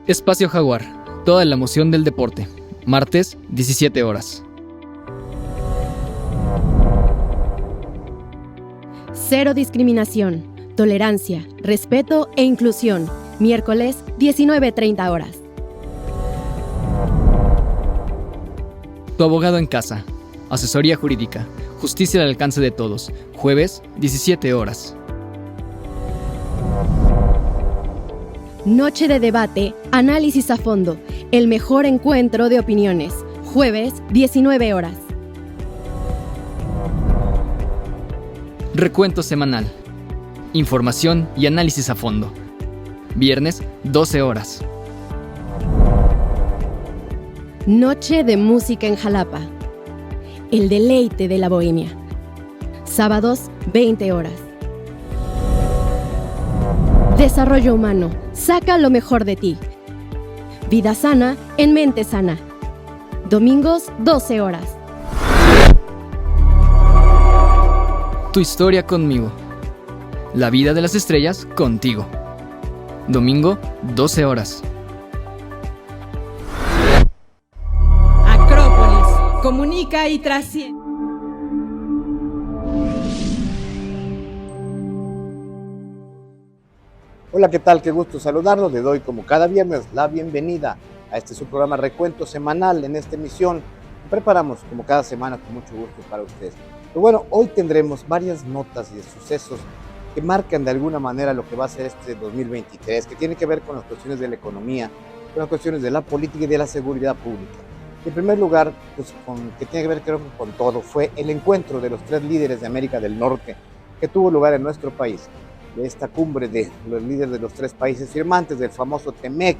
Espacio Jaguar, toda la emoción del deporte. Martes, 17 horas. Cero discriminación, tolerancia, respeto e inclusión. Miércoles, 19:30 horas. Tu abogado en casa. Asesoría jurídica. Justicia al alcance de todos. Jueves, 17 horas. Noche de debate, análisis a fondo. El mejor encuentro de opiniones. Jueves, 19 horas. Recuento semanal. Información y análisis a fondo. Viernes, 12 horas. Noche de música en Jalapa. El deleite de la bohemia. Sábados, 20 horas. Desarrollo humano. Saca lo mejor de ti. Vida sana en mente sana. Domingos, 12 horas. Tu historia conmigo. La vida de las estrellas contigo. Domingo, 12 horas. Acrópolis. Comunica y trasciende. Hola, ¿qué tal? Qué gusto saludarlos. Le doy como cada viernes la bienvenida a este su programa Recuento Semanal. En esta emisión preparamos como cada semana con mucho gusto para ustedes. Pero bueno, hoy tendremos varias notas y sucesos que marcan de alguna manera lo que va a ser este 2023, que tiene que ver con las cuestiones de la economía, con las cuestiones de la política y de la seguridad pública. En primer lugar, pues que tiene que ver creo con todo, fue el encuentro de los 3 líderes de América del Norte que tuvo lugar en nuestro país. De esta cumbre de los líderes de los 3 países firmantes del famoso TEMEC,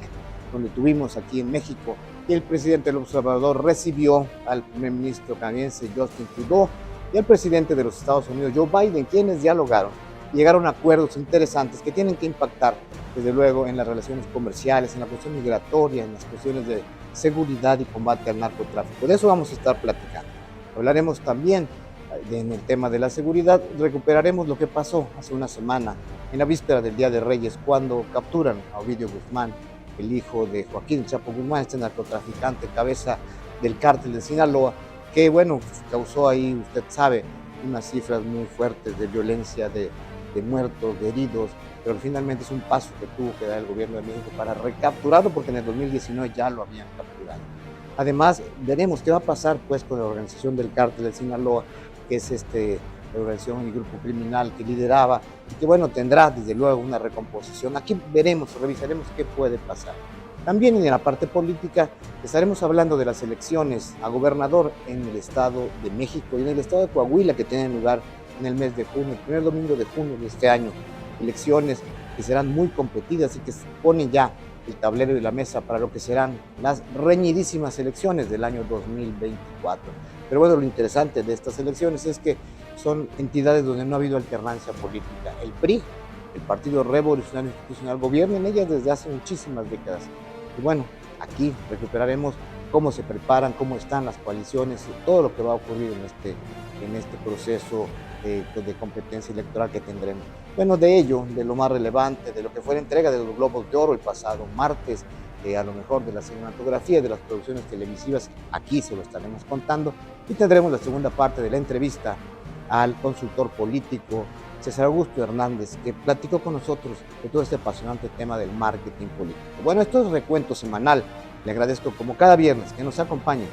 donde tuvimos aquí en México, y el presidente López Obrador recibió al primer ministro canadiense Justin Trudeau y al presidente de los Estados Unidos Joe Biden, quienes dialogaron y llegaron a acuerdos interesantes que tienen que impactar desde luego en las relaciones comerciales, en la cuestión migratoria, en las cuestiones de seguridad y combate al narcotráfico. De eso vamos a estar platicando. Hablaremos también en el tema de la seguridad, recuperaremos lo que pasó hace una semana, en la víspera del Día de Reyes, cuando capturan a Ovidio Guzmán, el hijo de Joaquín Chapo Guzmán, este narcotraficante, cabeza del cártel de Sinaloa, que bueno, causó ahí, usted sabe, unas cifras muy fuertes de violencia, de muertos, de heridos, pero finalmente es un paso que tuvo que dar el gobierno de México para recapturarlo, porque en el 2019 ya lo habían capturado. Además, veremos qué va a pasar pues con la organización del cártel de Sinaloa, que es la organización y grupo criminal que lideraba, y que bueno, tendrá desde luego una recomposición. Aquí veremos, revisaremos qué puede pasar. También en la parte política estaremos hablando de las elecciones a gobernador en el Estado de México y en el Estado de Coahuila, que tienen lugar en el mes de junio, el primer domingo de junio de este año. Elecciones que serán muy competidas y que ponen ya el tablero y la mesa para lo que serán las reñidísimas elecciones del año 2024. Pero bueno, lo interesante de estas elecciones es que son entidades donde no ha habido alternancia política. El PRI, el Partido Revolucionario Institucional, gobierna en ellas desde hace muchísimas décadas. Y bueno, aquí recuperaremos cómo se preparan, cómo están las coaliciones y todo lo que va a ocurrir en este proceso de competencia electoral que tendremos. Bueno, de ello, de lo más relevante, de lo que fue la entrega de los Globos de Oro el pasado martes, a lo mejor de la cinematografía, de las producciones televisivas, aquí se lo estaremos contando, y tendremos la segunda parte de la entrevista al consultor político César Augusto Hernández, que platicó con nosotros de todo este apasionante tema del marketing político. Bueno, esto es Recuento Semanal. Le agradezco como cada viernes que nos acompañe.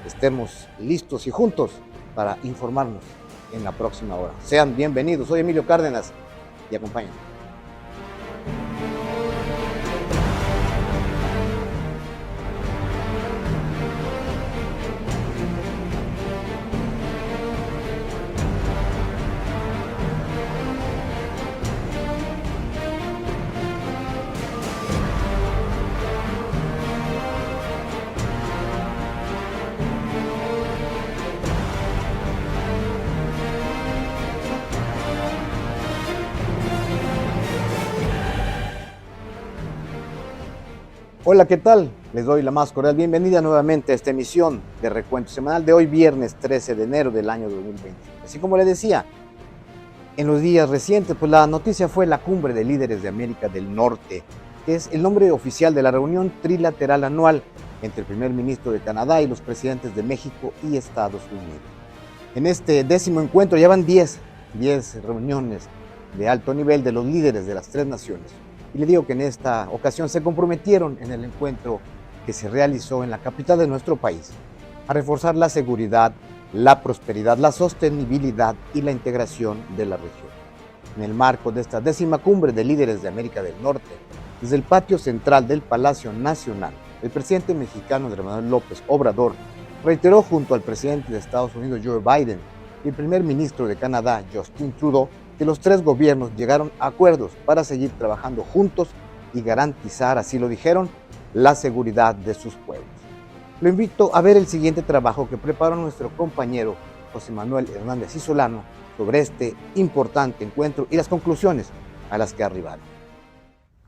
Estemos listos y juntos para informarnos en la próxima hora. Sean bienvenidos. Soy Emilio Cárdenas y acompáñenme. Hola, ¿qué tal? Les doy la más cordial bienvenida nuevamente a esta emisión de Recuento Semanal de hoy, viernes 13 de enero del año 2020. Así como les decía, en los días recientes, pues la noticia fue la cumbre de líderes de América del Norte, que es el nombre oficial de la reunión trilateral anual entre el primer ministro de Canadá y los presidentes de México y Estados Unidos. En este 10º encuentro ya van 10 reuniones de alto nivel de los líderes de las 3 naciones. Y le digo que en esta ocasión se comprometieron en el encuentro que se realizó en la capital de nuestro país a reforzar la seguridad, la prosperidad, la sostenibilidad y la integración de la región. En el marco de esta 10ª cumbre de líderes de América del Norte, desde el patio central del Palacio Nacional, el presidente mexicano Andrés Manuel López Obrador reiteró junto al presidente de Estados Unidos Joe Biden y el primer ministro de Canadá Justin Trudeau que los 3 gobiernos llegaron a acuerdos para seguir trabajando juntos y garantizar, así lo dijeron, la seguridad de sus pueblos. Lo invito a ver el siguiente trabajo que preparó nuestro compañero José Manuel Hernández y Solano sobre este importante encuentro y las conclusiones a las que arribaron.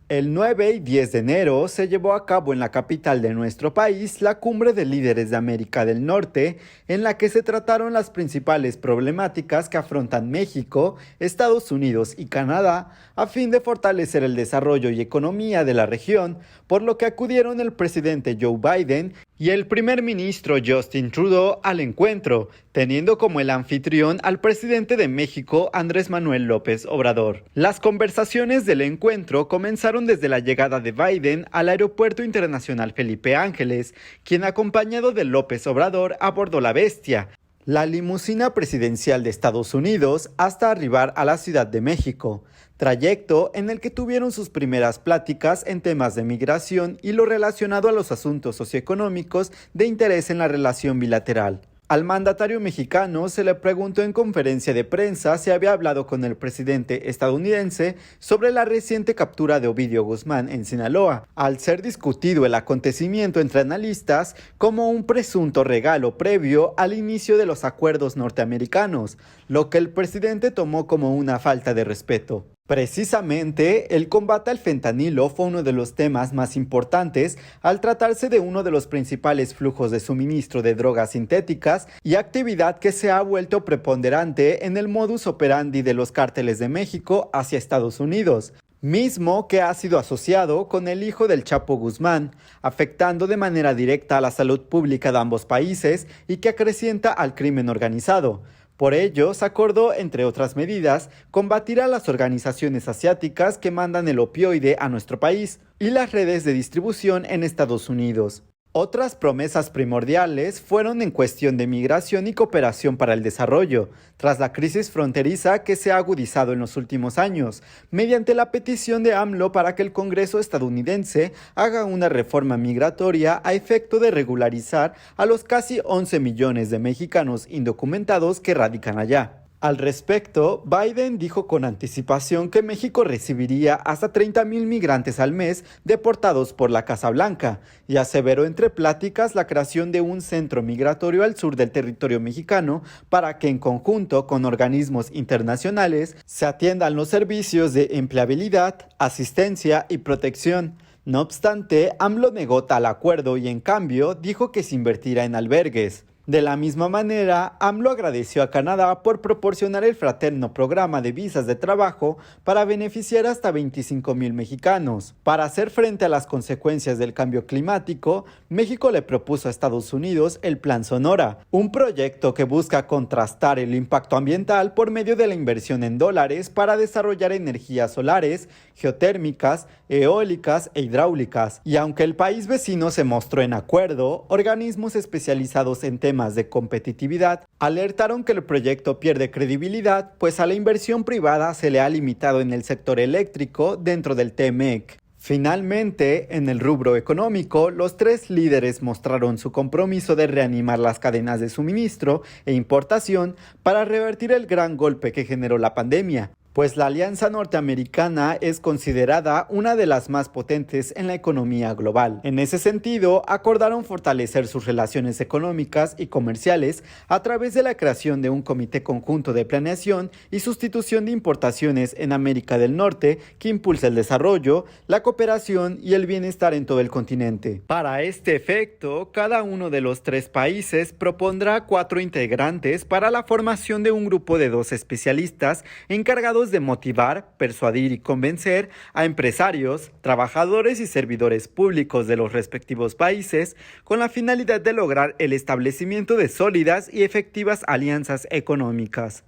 El 9 y 10 de enero se llevó a cabo en la capital de nuestro país la Cumbre de Líderes de América del Norte, en la que se trataron las principales problemáticas que afrontan México, Estados Unidos y Canadá a fin de fortalecer el desarrollo y economía de la región, por lo que acudieron el presidente Joe Biden y el primer ministro Justin Trudeau al encuentro, teniendo como el anfitrión al presidente de México, Andrés Manuel López Obrador. Las conversaciones del encuentro comenzaron desde la llegada de Biden al Aeropuerto Internacional Felipe Ángeles, quien acompañado de López Obrador abordó la Bestia, la limusina presidencial de Estados Unidos, hasta arribar a la Ciudad de México, trayecto en el que tuvieron sus primeras pláticas en temas de migración y lo relacionado a los asuntos socioeconómicos de interés en la relación bilateral. Al mandatario mexicano se le preguntó en conferencia de prensa si había hablado con el presidente estadounidense sobre la reciente captura de Ovidio Guzmán en Sinaloa, al ser discutido el acontecimiento entre analistas como un presunto regalo previo al inicio de los acuerdos norteamericanos, lo que el presidente tomó como una falta de respeto. Precisamente, el combate al fentanilo fue uno de los temas más importantes al tratarse de uno de los principales flujos de suministro de drogas sintéticas y actividad que se ha vuelto preponderante en el modus operandi de los cárteles de México hacia Estados Unidos, mismo que ha sido asociado con el hijo del Chapo Guzmán, afectando de manera directa a la salud pública de ambos países y que acrecienta al crimen organizado. Por ello, se acordó, entre otras medidas, combatir a las organizaciones asiáticas que mandan el opioide a nuestro país y las redes de distribución en Estados Unidos. Otras promesas primordiales fueron en cuestión de migración y cooperación para el desarrollo, tras la crisis fronteriza que se ha agudizado en los últimos años, mediante la petición de AMLO para que el Congreso estadounidense haga una reforma migratoria a efecto de regularizar a los casi 11 millones de mexicanos indocumentados que radican allá. Al respecto, Biden dijo con anticipación que México recibiría hasta 30,000 migrantes al mes deportados por la Casa Blanca y aseveró entre pláticas la creación de un centro migratorio al sur del territorio mexicano para que en conjunto con organismos internacionales se atiendan los servicios de empleabilidad, asistencia y protección. No obstante, AMLO negó tal acuerdo y en cambio dijo que se invertirá en albergues. De la misma manera, AMLO agradeció a Canadá por proporcionar el fraterno programa de visas de trabajo para beneficiar hasta 25,000 mexicanos. Para hacer frente a las consecuencias del cambio climático, México le propuso a Estados Unidos el Plan Sonora, un proyecto que busca contrastar el impacto ambiental por medio de la inversión en dólares para desarrollar energías solares, geotérmicas, eólicas e hidráulicas. Y aunque el país vecino se mostró en acuerdo, organismos especializados en temas de competitividad alertaron que el proyecto pierde credibilidad, pues a la inversión privada se le ha limitado en el sector eléctrico dentro del TMEC. Finalmente, en el rubro económico, los 3 líderes mostraron su compromiso de reanimar las cadenas de suministro e importación para revertir el gran golpe que generó la pandemia, pues la alianza norteamericana es considerada una de las más potentes en la economía global. En ese sentido, acordaron fortalecer sus relaciones económicas y comerciales a través de la creación de un comité conjunto de planeación y sustitución de importaciones en América del Norte que impulse el desarrollo, la cooperación y el bienestar en todo el continente. Para este efecto, cada uno de los 3 países propondrá 4 integrantes para la formación de un grupo de 2 especialistas encargados encargados de motivar, persuadir y convencer a empresarios, trabajadores y servidores públicos de los respectivos países con la finalidad de lograr el establecimiento de sólidas y efectivas alianzas económicas.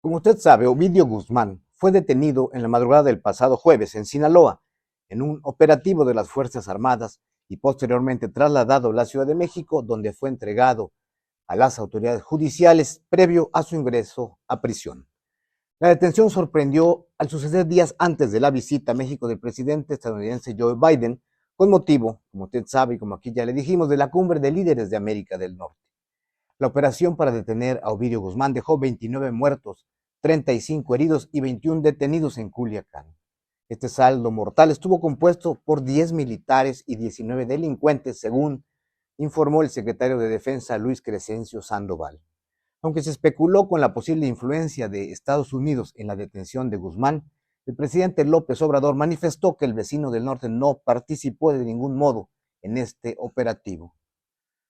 Como usted sabe, Ovidio Guzmán fue detenido en la madrugada del pasado jueves en Sinaloa, en un operativo de las Fuerzas Armadas y posteriormente trasladado a la Ciudad de México, donde fue entregado a las autoridades judiciales previo a su ingreso a prisión. La detención sorprendió al suceder días antes de la visita a México del presidente estadounidense Joe Biden, con motivo, como usted sabe y como aquí ya le dijimos, de la cumbre de líderes de América del Norte. La operación para detener a Ovidio Guzmán dejó 29 muertos, 35 heridos y 21 detenidos en Culiacán. Este saldo mortal estuvo compuesto por 10 militares y 19 delincuentes, según informó el secretario de Defensa Luis Crescencio Sandoval. Aunque se especuló con la posible influencia de Estados Unidos en la detención de Guzmán, el presidente López Obrador manifestó que el vecino del norte no participó de ningún modo en este operativo.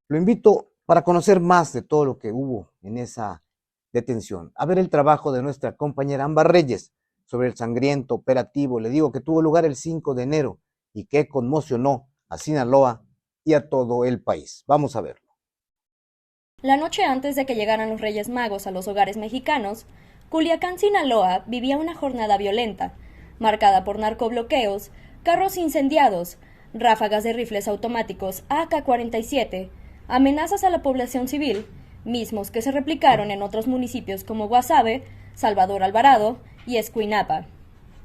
Lo invito para conocer más de todo lo que hubo en esa detención, a ver el trabajo de nuestra compañera Ámbar Reyes sobre el sangriento operativo, le digo, que tuvo lugar el 5 de enero y que conmocionó a Sinaloa y a todo el país. Vamos a verlo. La noche antes de que llegaran los Reyes Magos a los hogares mexicanos, Culiacán, Sinaloa, vivía una jornada violenta, marcada por narcobloqueos, carros incendiados, ráfagas de rifles automáticos AK-47, amenazas a la población civil, mismos que se replicaron en otros municipios como Guasave, Salvador Alvarado y Escuinapa,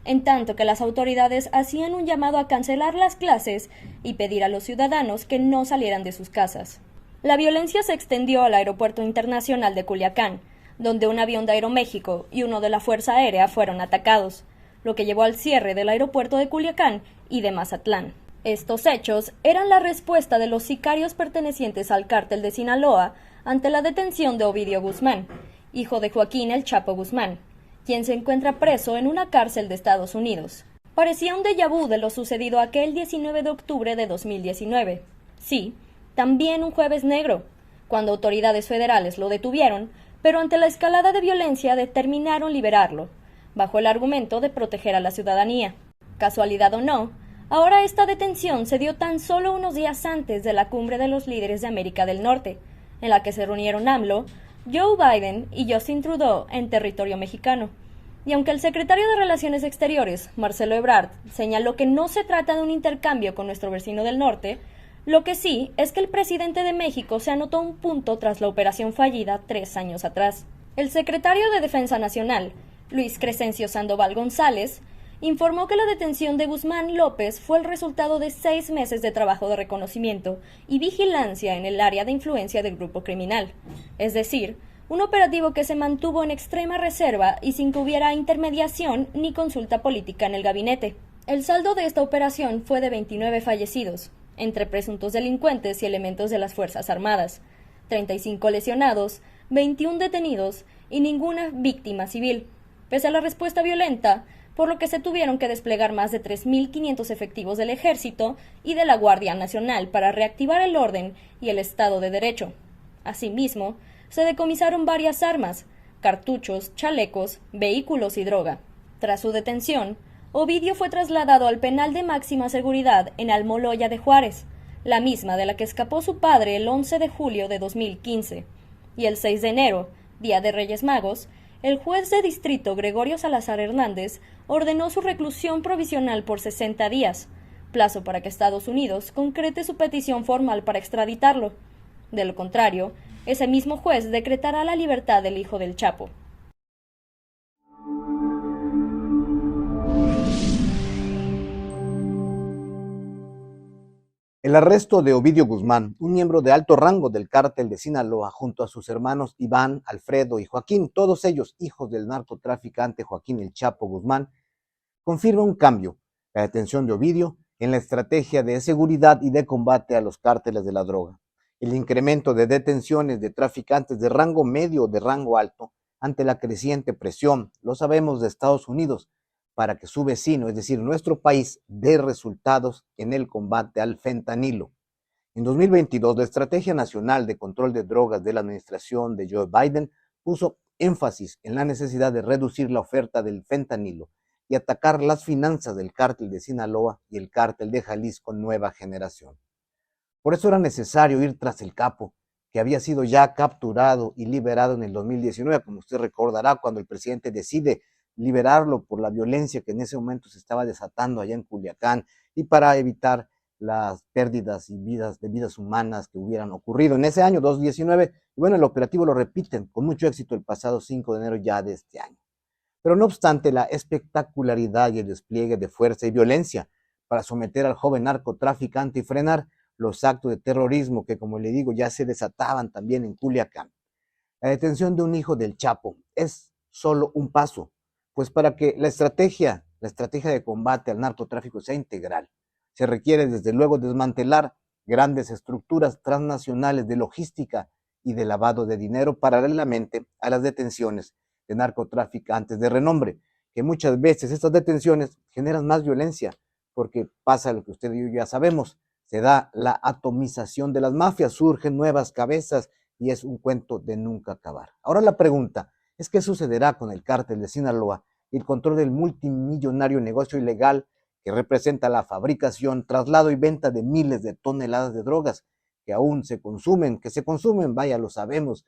en tanto que las autoridades hacían un llamado a cancelar las clases y pedir a los ciudadanos que no salieran de sus casas. La violencia se extendió al Aeropuerto Internacional de Culiacán, donde un avión de Aeroméxico y uno de la Fuerza Aérea fueron atacados, lo que llevó al cierre del aeropuerto de Culiacán y de Mazatlán. Estos hechos eran la respuesta de los sicarios pertenecientes al cártel de Sinaloa ante la detención de Ovidio Guzmán, hijo de Joaquín El Chapo Guzmán, quien se encuentra preso en una cárcel de Estados Unidos. Parecía un déjà vu de lo sucedido aquel 19 de octubre de 2019. Sí, también un jueves negro, cuando autoridades federales lo detuvieron, pero ante la escalada de violencia determinaron liberarlo, bajo el argumento de proteger a la ciudadanía. Casualidad o no, ahora esta detención se dio tan solo unos días antes de la cumbre de los líderes de América del Norte, en la que se reunieron AMLO, Joe Biden y Justin Trudeau en territorio mexicano. Y aunque el secretario de Relaciones Exteriores, Marcelo Ebrard, señaló que no se trata de un intercambio con nuestro vecino del norte, lo que sí es que el presidente de México se anotó un punto tras la operación fallida 3 años atrás. El secretario de Defensa Nacional, Luis Crescencio Sandoval González, informó que la detención de Guzmán López fue el resultado de 6 meses de trabajo de reconocimiento y vigilancia en el área de influencia del grupo criminal, es decir, un operativo que se mantuvo en extrema reserva y sin que hubiera intermediación ni consulta política en el gabinete. El saldo de esta operación fue de 29 fallecidos, entre presuntos delincuentes y elementos de las Fuerzas Armadas, 35 lesionados, 21 detenidos y ninguna víctima civil, pese a la respuesta violenta, por lo que se tuvieron que desplegar más de 3.500 efectivos del Ejército y de la Guardia Nacional para reactivar el orden y el Estado de Derecho. Asimismo, se decomisaron varias armas, cartuchos, chalecos, vehículos y droga. Tras su detención, Ovidio fue trasladado al penal de máxima seguridad en Almoloya de Juárez, la misma de la que escapó su padre el 11 de julio de 2015, y el 6 de enero, Día de Reyes Magos, el juez de distrito Gregorio Salazar Hernández ordenó su reclusión provisional por 60 días, plazo para que Estados Unidos concrete su petición formal para extraditarlo. De lo contrario, ese mismo juez decretará la libertad del hijo del Chapo. El arresto de Ovidio Guzmán, un miembro de alto rango del cártel de Sinaloa, junto a sus hermanos Iván, Alfredo y Joaquín, todos ellos hijos del narcotraficante Joaquín El Chapo Guzmán, confirma un cambio, la detención de Ovidio, en la estrategia de seguridad y de combate a los cárteles de la droga. El incremento de detenciones de traficantes de rango medio o de rango alto ante la creciente presión, lo sabemos, de Estados Unidos, para que su vecino, es decir, nuestro país, dé resultados en el combate al fentanilo. En 2022, la Estrategia Nacional de Control de Drogas de la administración de Joe Biden puso énfasis en la necesidad de reducir la oferta del fentanilo y atacar las finanzas del cártel de Sinaloa y el cártel de Jalisco Nueva Generación. Por eso era necesario ir tras el capo, que había sido ya capturado y liberado en el 2019, como usted recordará, cuando el presidente decide liberarlo por la violencia que en ese momento se estaba desatando allá en Culiacán y para evitar las pérdidas y vidas humanas que hubieran ocurrido en ese año 2019. Y bueno, el operativo lo repiten con mucho éxito el pasado 5 de enero ya de este año. Pero no obstante la espectacularidad y el despliegue de fuerza y violencia para someter al joven narcotraficante y frenar los actos de terrorismo que, como le digo, ya se desataban también en Culiacán, la detención de un hijo del Chapo es solo un paso, pues para que la estrategia de combate al narcotráfico sea integral, se requiere desde luego desmantelar grandes estructuras transnacionales de logística y de lavado de dinero paralelamente a las detenciones de narcotraficantes de renombre, que muchas veces estas detenciones generan más violencia, porque pasa lo que usted y yo ya sabemos, se da la atomización de las mafias, surgen nuevas cabezas y es un cuento de nunca acabar. Ahora la pregunta es qué sucederá con el cártel de Sinaloa y el control del multimillonario negocio ilegal que representa la fabricación, traslado y venta de miles de toneladas de drogas que aún se consumen, vaya, lo sabemos,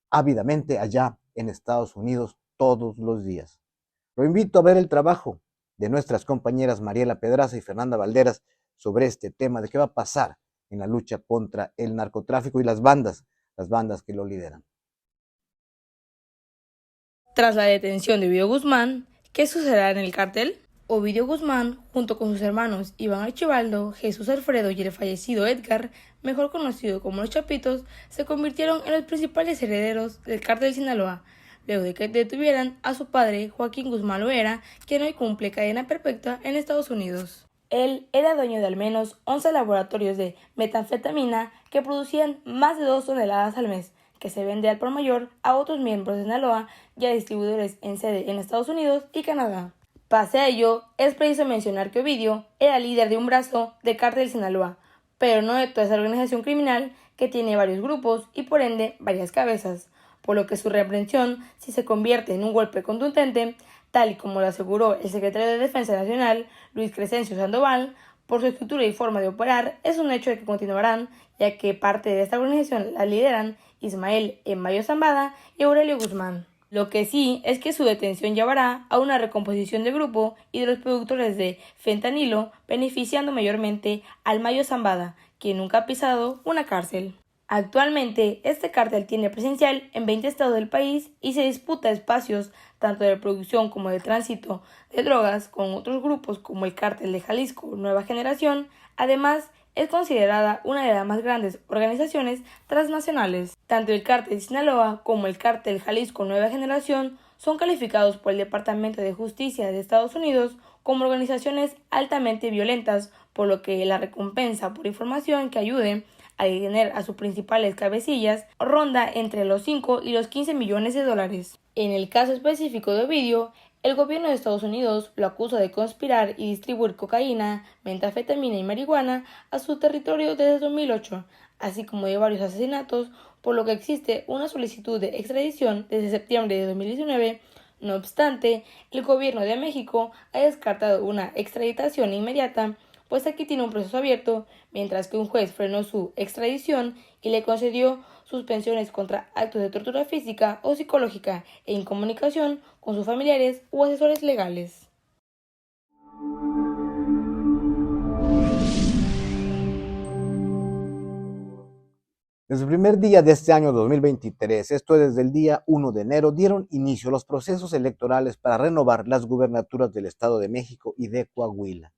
ávidamente allá en Estados Unidos todos los días. Lo invito a ver el trabajo de nuestras compañeras Mariela Pedraza y Fernanda Valderas sobre este tema de qué va a pasar en la lucha contra el narcotráfico y las bandas que lo lideran. Tras la detención de Ovidio Guzmán, ¿qué sucederá en el cártel? Ovidio Guzmán, junto con sus hermanos Iván Archibaldo, Jesús Alfredo y el fallecido Edgar, mejor conocido como los Chapitos, se convirtieron en los principales herederos del cártel de Sinaloa, luego de que detuvieran a su padre Joaquín Guzmán Loera, quien hoy cumple cadena perpetua en Estados Unidos. Él era dueño de al menos 11 laboratorios de metanfetamina que producían más de 2 toneladas al mes, que se vende al por mayor a otros miembros de Sinaloa y a distribuidores en sede en Estados Unidos y Canadá. Pese a ello, es preciso mencionar que Ovidio era líder de un brazo del cártel de Sinaloa, pero no de toda esa organización criminal que tiene varios grupos y por ende varias cabezas, por lo que su reprensión, si se convierte en un golpe contundente, tal y como lo aseguró el secretario de Defensa Nacional, Luis Crescencio Sandoval, por su estructura y forma de operar, es un hecho de que continuarán, ya que parte de esta organización la lideran Ismael Mayo Zambada y Aurelio Guzmán. Lo que sí es que su detención llevará a una recomposición del grupo y de los productores de fentanilo, beneficiando mayormente al Mayo Zambada, quien nunca ha pisado una cárcel. Actualmente, este cártel tiene presencial en 20 estados del país y se disputa espacios tanto de producción como de tránsito de drogas con otros grupos como el cártel de Jalisco Nueva Generación. Además, es considerada una de las más grandes organizaciones transnacionales. Tanto el cártel de Sinaloa como el cártel Jalisco Nueva Generación son calificados por el Departamento de Justicia de Estados Unidos como organizaciones altamente violentas, por lo que la recompensa por información que ayude a detener a sus principales cabecillas ronda entre los 5 y los 15 millones de dólares. En el caso específico de Ovidio, el gobierno de Estados Unidos lo acusa de conspirar y distribuir cocaína, metanfetamina y marihuana a su territorio desde 2008, así como de varios asesinatos, por lo que existe una solicitud de extradición desde septiembre de 2019. No obstante, el gobierno de México ha descartado una extraditación inmediata, pues aquí tiene un proceso abierto, mientras que un juez frenó su extradición y le concedió suspensiones contra actos de tortura física o psicológica e incomunicación con sus familiares o asesores legales. Desde el primer día de este año 2023, esto es desde el día 1 de enero, dieron inicio los procesos electorales para renovar las gubernaturas del Estado de México y de Coahuila.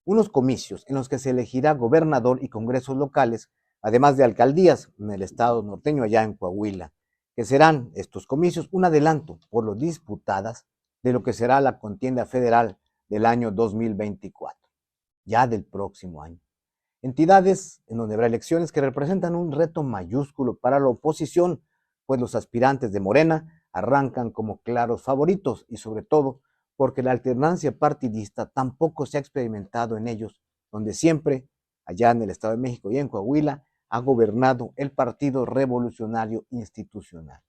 Unos comicios en los que se elegirá gobernador y congresos locales, además de alcaldías en el estado norteño allá en Coahuila, que serán estos comicios un adelanto por lo disputadas de lo que será la contienda federal del año 2024, ya del próximo año. Entidades en donde habrá elecciones que representan un reto mayúsculo para la oposición, pues los aspirantes de Morena arrancan como claros favoritos y sobre todo porque la alternancia partidista tampoco se ha experimentado en ellos, donde siempre allá en el Estado de México y en Coahuila, ha gobernado el Partido Revolucionario Institucional.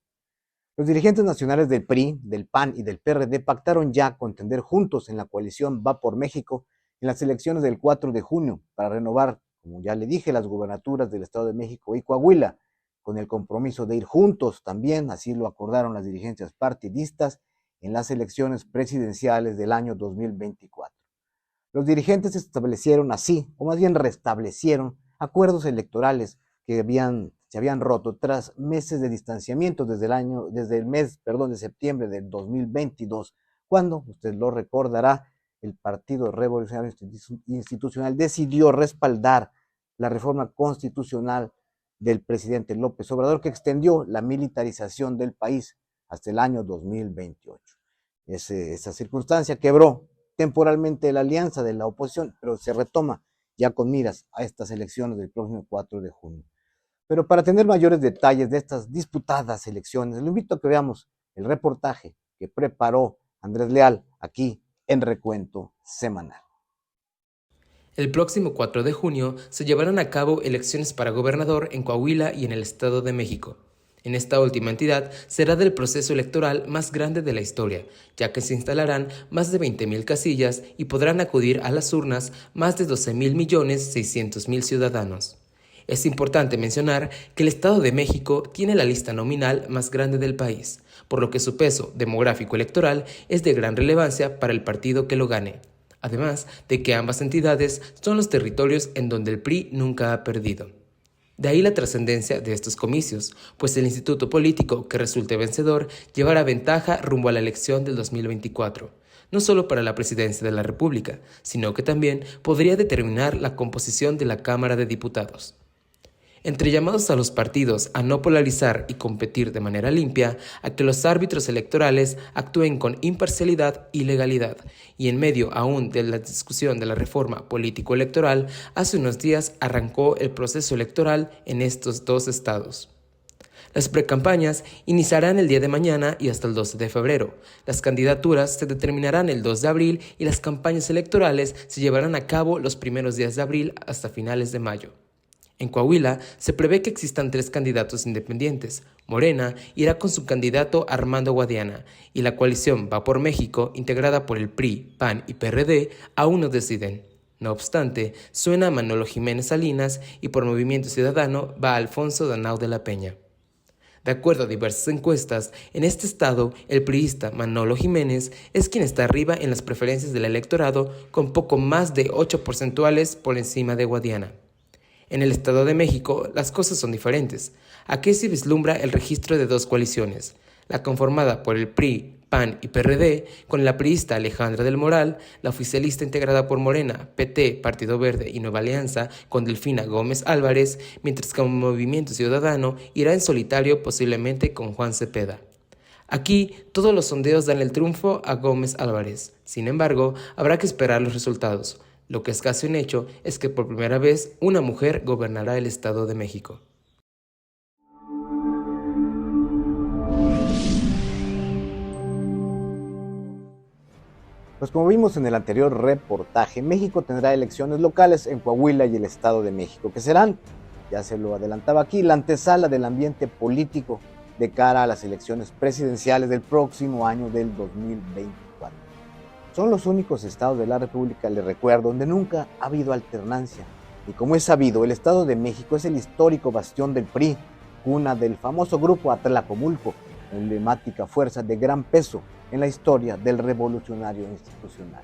Los dirigentes nacionales del PRI, del PAN y del PRD pactaron ya contender juntos en la coalición Va por México en las elecciones del 4 de junio para renovar, como ya le dije, las gubernaturas del Estado de México y Coahuila, con el compromiso de ir juntos también, así lo acordaron las dirigencias partidistas en las elecciones presidenciales del año 2024. Los dirigentes establecieron así, o más bien restablecieron, acuerdos electorales que se habían roto tras meses de distanciamiento desde el mes de septiembre del 2022, cuando, usted lo recordará, el Partido Revolucionario Institucional decidió respaldar la reforma constitucional del presidente López Obrador, que extendió la militarización del país hasta el año 2028. Esa circunstancia quebró temporalmente la alianza de la oposición, pero se retoma ya con miras a estas elecciones del próximo 4 de junio. Pero para tener mayores detalles de estas disputadas elecciones, le invito a que veamos el reportaje que preparó Andrés Leal aquí en Recuento Semanal. El próximo 4 de junio se llevarán a cabo elecciones para gobernador en Coahuila y en el Estado de México. En esta última entidad será del proceso electoral más grande de la historia, ya que se instalarán más de 20,000 casillas y podrán acudir a las urnas más de 12,600,000 ciudadanos. Es importante mencionar que el Estado de México tiene la lista nominal más grande del país, por lo que su peso demográfico electoral es de gran relevancia para el partido que lo gane. Además de que ambas entidades son los territorios en donde el PRI nunca ha perdido. De ahí la trascendencia de estos comicios, pues el instituto político que resulte vencedor llevará ventaja rumbo a la elección del 2024, no solo para la presidencia de la República, sino que también podría determinar la composición de la Cámara de Diputados. Entre llamados a los partidos a no polarizar y competir de manera limpia, a que los árbitros electorales actúen con imparcialidad y legalidad, y en medio aún de la discusión de la reforma político-electoral, hace unos días arrancó el proceso electoral en estos dos estados. Las precampañas iniciarán el día de mañana y hasta el 12 de febrero. Las candidaturas se determinarán el 2 de abril y las campañas electorales se llevarán a cabo los primeros días de abril hasta finales de mayo. En Coahuila se prevé que existan 3 candidatos independientes. Morena irá con su candidato Armando Guadiana y la coalición Va por México, integrada por el PRI, PAN y PRD, aún no deciden. No obstante, suena a Manolo Jiménez Salinas y por Movimiento Ciudadano va Alfonso Danao de la Peña. De acuerdo a diversas encuestas, en este estado, el priista Manolo Jiménez es quien está arriba en las preferencias del electorado con poco más de 8 porcentuales por encima de Guadiana. En el Estado de México, las cosas son diferentes. Aquí se vislumbra el registro de 2 coaliciones, la conformada por el PRI, PAN y PRD, con la priista Alejandra del Moral, la oficialista integrada por Morena, PT, Partido Verde y Nueva Alianza, con Delfina Gómez Álvarez, mientras que Movimiento Ciudadano irá en solitario posiblemente con Juan Cepeda. Aquí, todos los sondeos dan el triunfo a Gómez Álvarez. Sin embargo, habrá que esperar los resultados. Lo que es casi un hecho es que por primera vez una mujer gobernará el Estado de México. Pues como vimos en el anterior reportaje, México tendrá elecciones locales en Coahuila y el Estado de México, que serán, ya se lo adelantaba aquí, la antesala del ambiente político de cara a las elecciones presidenciales del próximo año del 2024. Son los únicos estados de la República, les recuerdo, donde nunca ha habido alternancia. Y como es sabido, el Estado de México es el histórico bastión del PRI, cuna del famoso grupo Atlacomulco, emblemática fuerza de gran peso en la historia del revolucionario institucional.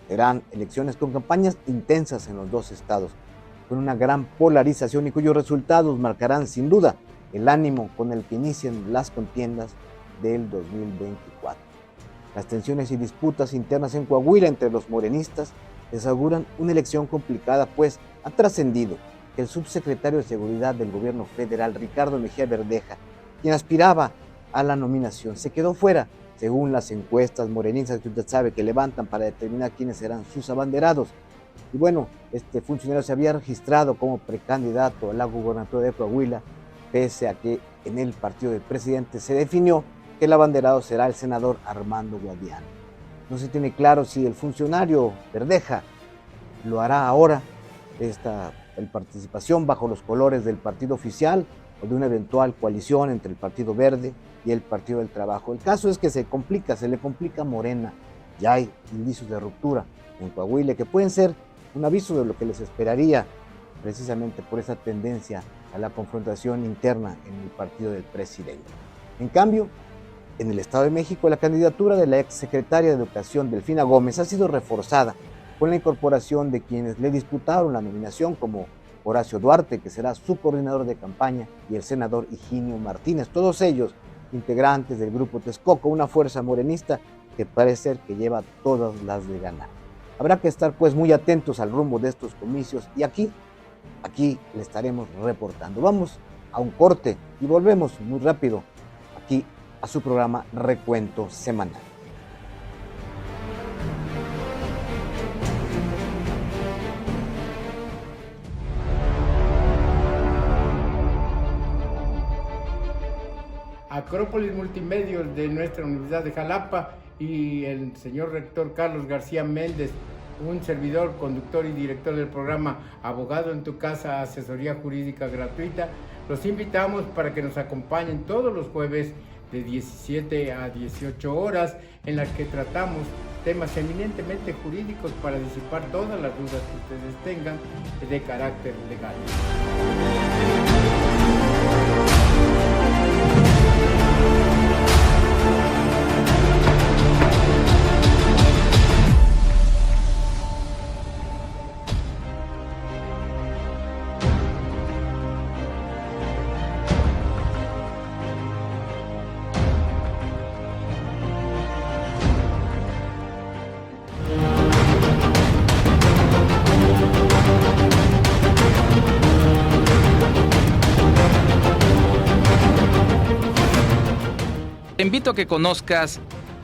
Serán elecciones con campañas intensas en los 2 estados, con una gran polarización y cuyos resultados marcarán sin duda el ánimo con el que inician las contiendas del 2024. Las tensiones y disputas internas en Coahuila entre los morenistas les auguran una elección complicada, pues ha trascendido que el subsecretario de Seguridad del gobierno federal, Ricardo Mejía Verdeja, quien aspiraba a la nominación, se quedó fuera, según las encuestas morenistas que usted sabe que levantan para determinar quiénes serán sus abanderados. Y bueno, este funcionario se había registrado como precandidato a la gubernatura de Coahuila, pese a que en el partido del presidente se definió que el abanderado será el senador Armando Guadiana. No se tiene claro si el funcionario Verdeja lo hará ahora. Esta la participación bajo los colores del partido oficial o de una eventual coalición entre el Partido Verde y el Partido del Trabajo. El caso es que se le complica a Morena. Ya hay indicios de ruptura en Coahuila que pueden ser un aviso de lo que les esperaría precisamente por esa tendencia a la confrontación interna en el partido del presidente. En cambio, en el Estado de México, la candidatura de la exsecretaria de Educación, Delfina Gómez, ha sido reforzada con la incorporación de quienes le disputaron la nominación, como Horacio Duarte, que será su coordinador de campaña, y el senador Higinio Martínez, todos ellos integrantes del Grupo Texcoco, una fuerza morenista que parece ser que lleva todas las de ganar. Habrá que estar pues muy atentos al rumbo de estos comicios y aquí le estaremos reportando. Vamos a un corte y volvemos muy rápido aquí a su programa Recuento Semanal. Acrópolis Multimedios de nuestra Universidad de Jalapa y el señor rector Carlos García Méndez, un servidor, conductor y director del programa Abogado en tu Casa, asesoría jurídica gratuita. Los invitamos para que nos acompañen todos los jueves de 17 a 18 horas, en las que tratamos temas eminentemente jurídicos para disipar todas las dudas que ustedes tengan de carácter legal. Te invito a que conozcas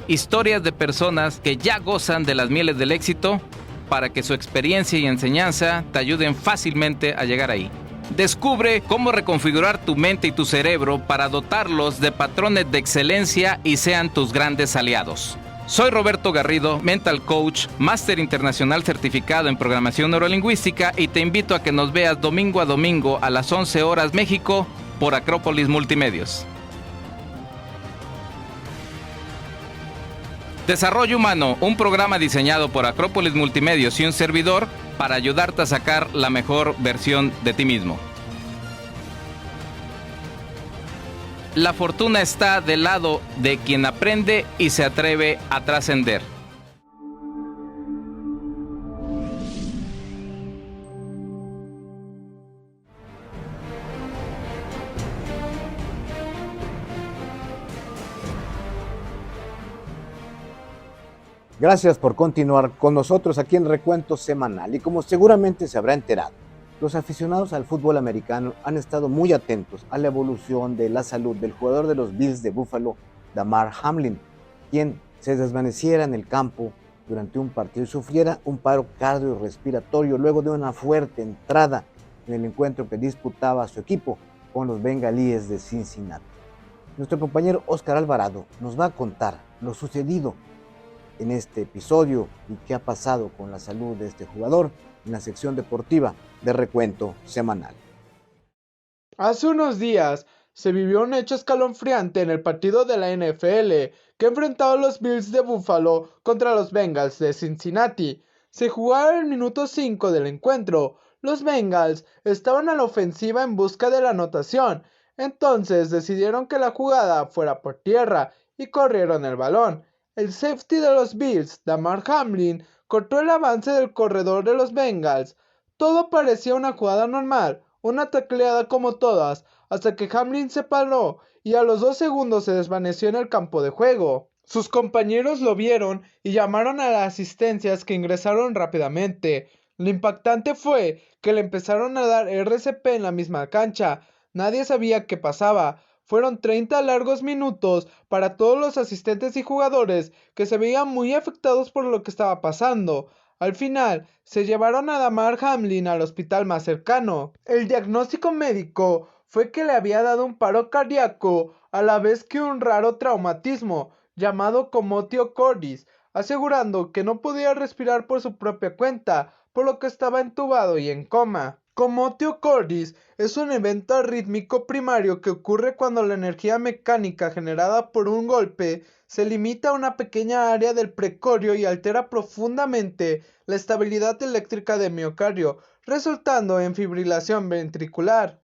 historias de personas que ya gozan de las mieles del éxito para que su experiencia y enseñanza te ayuden fácilmente a llegar ahí. Descubre cómo reconfigurar tu mente y tu cerebro para dotarlos de patrones de excelencia y sean tus grandes aliados. Soy Roberto Garrido, Mental Coach, Máster Internacional certificado en Programación Neurolingüística, y te invito a que nos veas domingo a domingo a las 11 horas México por Acrópolis Multimedios. Desarrollo Humano, un programa diseñado por Acrópolis Multimedios y un servidor para ayudarte a sacar la mejor versión de ti mismo. La fortuna está del lado de quien aprende y se atreve a trascender. Gracias por continuar con nosotros aquí en Recuento Semanal. Y como seguramente se habrá enterado, los aficionados al fútbol americano han estado muy atentos a la evolución de la salud del jugador de los Bills de Buffalo, Damar Hamlin, quien se desvaneciera en el campo durante un partido y sufriera un paro cardiorrespiratorio luego de una fuerte entrada en el encuentro que disputaba su equipo con los Bengalíes de Cincinnati. Nuestro compañero Oscar Alvarado nos va a contar lo sucedido en este episodio y qué ha pasado con la salud de este jugador en la sección deportiva de Recuento Semanal. Hace unos días se vivió un hecho escalofriante en el partido de la NFL que enfrentaba a los Bills de Buffalo contra los Bengals de Cincinnati. Se jugaba el minuto 5 del encuentro. Los Bengals estaban a la ofensiva en busca de la anotación, entonces decidieron que la jugada fuera por tierra y corrieron el balón. El safety de los Bills, Damar Hamlin, cortó el avance del corredor de los Bengals. Todo parecía una jugada normal, una tacleada como todas, hasta que Hamlin se paró y a los 2 segundos se desvaneció en el campo de juego. Sus compañeros lo vieron y llamaron a las asistencias, que ingresaron rápidamente. Lo impactante fue que le empezaron a dar RCP en la misma cancha. Nadie sabía qué pasaba. Fueron 30 largos minutos para todos los asistentes y jugadores, que se veían muy afectados por lo que estaba pasando. Al final, se llevaron a Damar Hamlin al hospital más cercano. El diagnóstico médico fue que le había dado un paro cardíaco, a la vez que un raro traumatismo llamado comotio cordis, asegurando que no podía respirar por su propia cuenta, por lo que estaba entubado y en coma. Como Teocordis, es un evento rítmico primario que ocurre cuando la energía mecánica generada por un golpe se limita a una pequeña área del precordio y altera profundamente la estabilidad eléctrica del miocardio, resultando en fibrilación ventricular.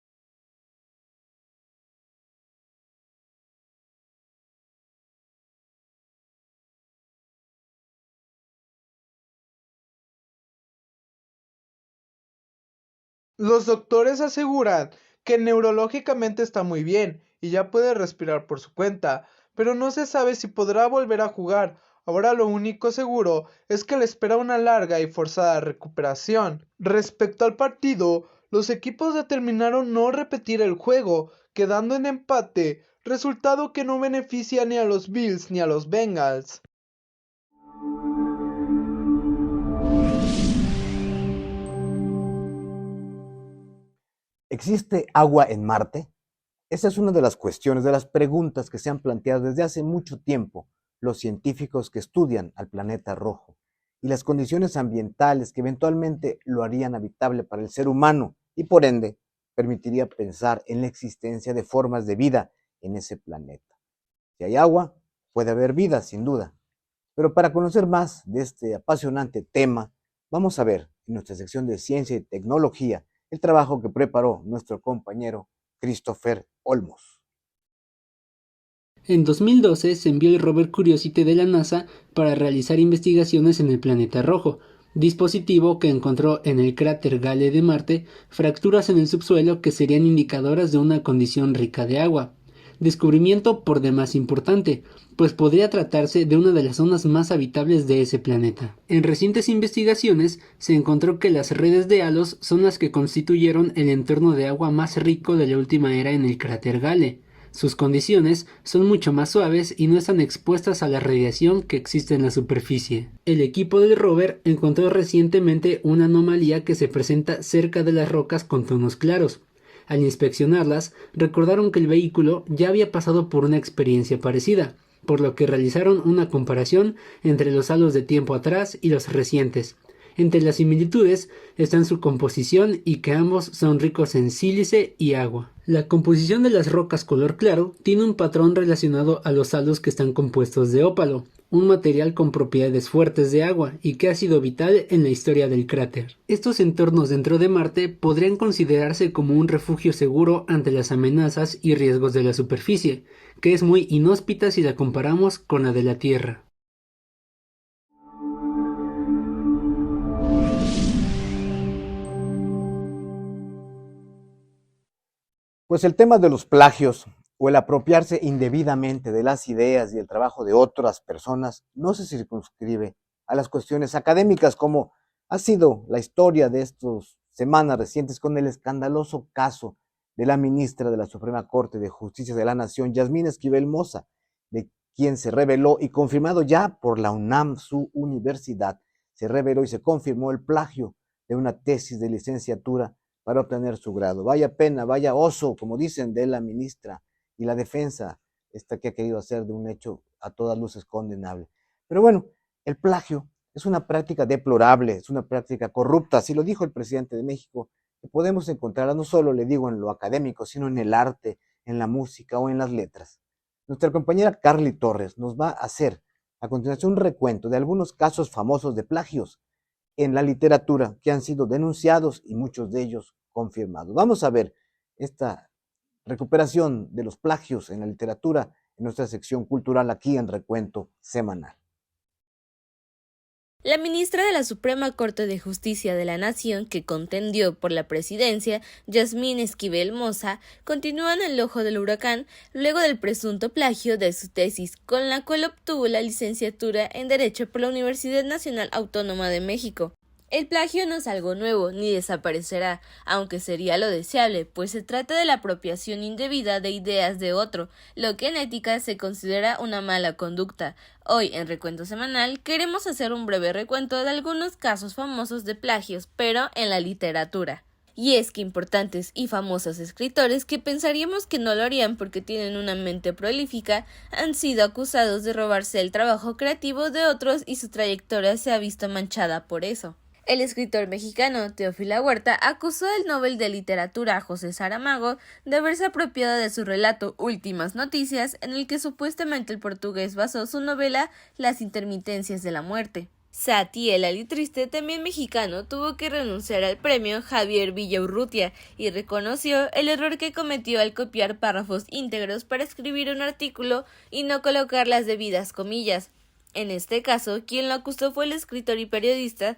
Los doctores aseguran que neurológicamente está muy bien y ya puede respirar por su cuenta, pero no se sabe si podrá volver a jugar. Ahora lo único seguro es que le espera una larga y forzada recuperación. Respecto al partido, los equipos determinaron no repetir el juego, quedando en empate, resultado que no beneficia ni a los Bills ni a los Bengals. ¿Existe agua en Marte? Esa es una de las cuestiones, de las preguntas que se han planteado desde hace mucho tiempo los científicos que estudian al planeta rojo y las condiciones ambientales que eventualmente lo harían habitable para el ser humano y por ende permitiría pensar en la existencia de formas de vida en ese planeta. Si hay agua, puede haber vida, sin duda. Pero para conocer más de este apasionante tema, vamos a ver en nuestra sección de Ciencia y Tecnología el trabajo que preparó nuestro compañero Christopher Olmos. En 2012 se envió el rover Curiosity de la NASA para realizar investigaciones en el planeta rojo, dispositivo que encontró en el cráter Gale de Marte fracturas en el subsuelo que serían indicadoras de una condición rica de agua. Descubrimiento por demás importante, pues podría tratarse de una de las zonas más habitables de ese planeta. En recientes investigaciones se encontró que las redes de halos son las que constituyeron el entorno de agua más rico de la última era en el cráter Gale. Sus condiciones son mucho más suaves y no están expuestas a la radiación que existe en la superficie. El equipo del rover encontró recientemente una anomalía que se presenta cerca de las rocas con tonos claros. Al inspeccionarlas, recordaron que el vehículo ya había pasado por una experiencia parecida, por lo que realizaron una comparación entre los halos de tiempo atrás y los recientes. Entre las similitudes están su composición y que ambos son ricos en sílice y agua. La composición de las rocas color claro tiene un patrón relacionado a los halos que están compuestos de ópalo, un material con propiedades fuertes de agua y que ha sido vital en la historia del cráter. Estos entornos dentro de Marte podrían considerarse como un refugio seguro ante las amenazas y riesgos de la superficie, que es muy inhóspita si la comparamos con la de la Tierra. Pues el tema de los plagios o el apropiarse indebidamente de las ideas y el trabajo de otras personas no se circunscribe a las cuestiones académicas, como ha sido la historia de estas semanas recientes con el escandaloso caso de la ministra de la Suprema Corte de Justicia de la Nación, Yasmín Esquivel Moza, de quien se reveló y confirmado ya por la UNAM, su universidad, se reveló y se confirmó el plagio de una tesis de licenciatura para obtener su grado. Vaya pena, vaya oso, como dicen, de la ministra y la defensa esta que ha querido hacer de un hecho a todas luces condenable. Pero bueno, el plagio es una práctica deplorable, es una práctica corrupta, así lo dijo el presidente de México, que podemos encontrarla no solo, le digo, en lo académico, sino en el arte, en la música o en las letras. Nuestra compañera Carly Torres nos va a hacer a continuación un recuento de algunos casos famosos de plagios en la literatura que han sido denunciados y muchos de ellos confirmados. Vamos a ver esta recuperación de los plagios en la literatura en nuestra sección cultural aquí en Recuento Semanal. La ministra de la Suprema Corte de Justicia de la Nación, que contendió por la presidencia, Yasmín Esquivel Moza, continúa en el ojo del huracán luego del presunto plagio de su tesis, con la cual obtuvo la licenciatura en Derecho por la Universidad Nacional Autónoma de México. El plagio no es algo nuevo, ni desaparecerá, aunque sería lo deseable, pues se trata de la apropiación indebida de ideas de otro, lo que en ética se considera una mala conducta. Hoy, en Recuento Semanal, queremos hacer un breve recuento de algunos casos famosos de plagios, pero en la literatura. Y es que importantes y famosos escritores que pensaríamos que no lo harían porque tienen una mente prolífica, han sido acusados de robarse el trabajo creativo de otros y su trayectoria se ha visto manchada por eso. El escritor mexicano Teófilo Huerta acusó al Nobel de Literatura José Saramago de haberse apropiado de su relato Últimas Noticias, en el que supuestamente el portugués basó su novela Las intermitencias de la muerte. Satie, el alitriste, también mexicano, tuvo que renunciar al premio Javier Villaurrutia y reconoció el error que cometió al copiar párrafos íntegros para escribir un artículo y no colocar las debidas comillas. En este caso, quien lo acusó fue el escritor y periodista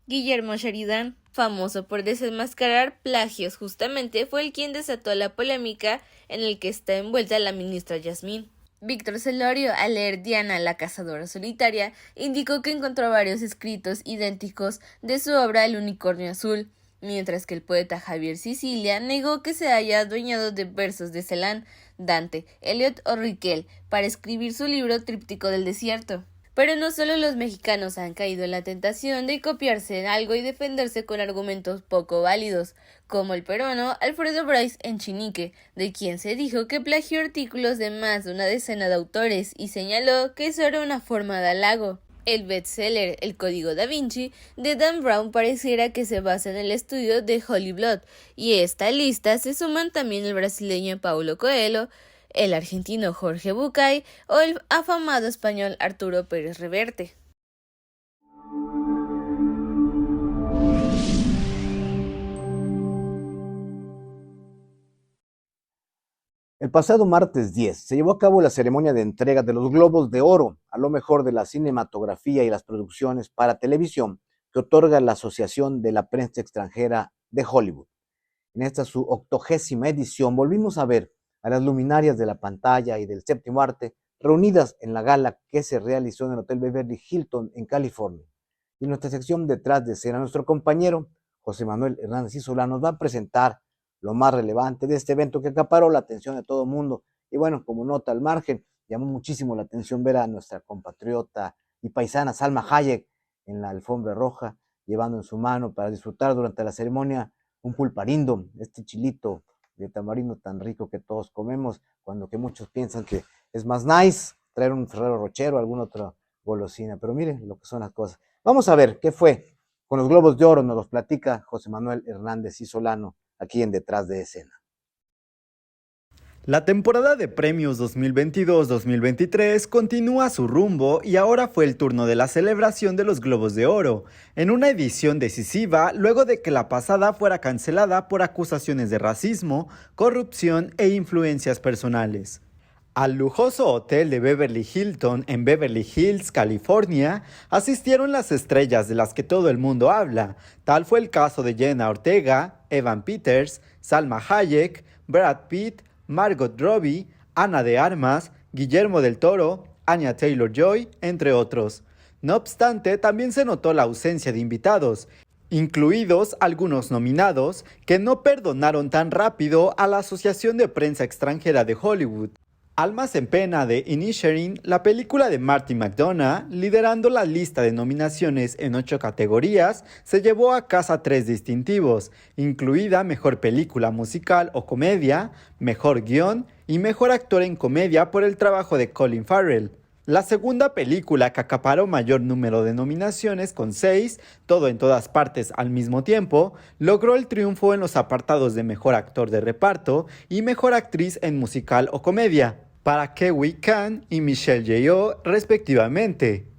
Guillermo Sheridan, famoso por desenmascarar plagios. Justamente fue el quien desató la polémica en el que está envuelta la ministra Yasmín. Víctor Celorio, al leer Diana, la cazadora solitaria, indicó que encontró varios escritos idénticos de su obra El unicornio azul, mientras que el poeta Javier Sicilia negó que se haya adueñado de versos de Celan, Dante, Eliot o Riquel para escribir su libro Tríptico del desierto. Pero no solo los mexicanos han caído en la tentación de copiarse en algo y defenderse con argumentos poco válidos, como el peruano Alfredo Bryce Echenique, de quien se dijo que plagió artículos de más de una decena de autores y señaló que eso era una forma de halago. El bestseller El Código Da Vinci de Dan Brown pareciera que se basa en el estudio de Holy Blood, y a esta lista se suman también el brasileño Paulo Coelho, el argentino Jorge Bucay o el afamado español Arturo Pérez Reverte. El pasado martes 10 se llevó a cabo la ceremonia de entrega de los Globos de Oro a lo mejor de la cinematografía y las producciones para televisión que otorga la Asociación de la Prensa Extranjera de Hollywood. En esta su 80ª edición volvimos a ver a las luminarias de la pantalla y del séptimo arte reunidas en la gala que se realizó en el Hotel Beverly Hilton en California. Y en nuestra sección Detrás de Escena, nuestro compañero José Manuel Hernández Isolá nos va a presentar lo más relevante de este evento que acaparó la atención de todo el mundo. Y bueno, como nota al margen, llamó muchísimo la atención ver a nuestra compatriota y paisana Salma Hayek en la alfombra roja, llevando en su mano para disfrutar durante la ceremonia un pulparindo, este chilito de tamarindo tan rico que todos comemos, cuando que muchos piensan que es más nice traer un Ferrero Rocher o alguna otra golosina. Pero miren lo que son las cosas. Vamos a ver qué fue con los Globos de Oro, nos los platica José Manuel Hernández Isolano, aquí en Detrás de Escena. La temporada de premios 2022-2023 continúa su rumbo y ahora fue el turno de la celebración de los Globos de Oro, en una edición decisiva luego de que la pasada fuera cancelada por acusaciones de racismo, corrupción e influencias personales. Al lujoso hotel de Beverly Hilton en Beverly Hills, California, asistieron las estrellas de las que todo el mundo habla. Tal fue el caso de Jenna Ortega, Evan Peters, Salma Hayek, Brad Pitt, Margot Robbie, Ana de Armas, Guillermo del Toro, Anya Taylor-Joy, entre otros. No obstante, también se notó la ausencia de invitados, incluidos algunos nominados que no perdonaron tan rápido a la Asociación de Prensa Extranjera de Hollywood. Almas en Pena de Inisherin, la película de Martin McDonagh, liderando la lista de nominaciones en 8 categorías, se llevó a casa 3 distintivos, incluida Mejor Película Musical o Comedia, Mejor Guión y Mejor Actor en Comedia por el trabajo de Colin Farrell. La segunda película que acaparó mayor número de nominaciones, con 6, todo en todas partes al mismo tiempo, logró el triunfo en los apartados de Mejor Actor de Reparto y Mejor Actriz en Musical o Comedia, para Ke-Huy Quan y Michelle Yeoh, respectivamente.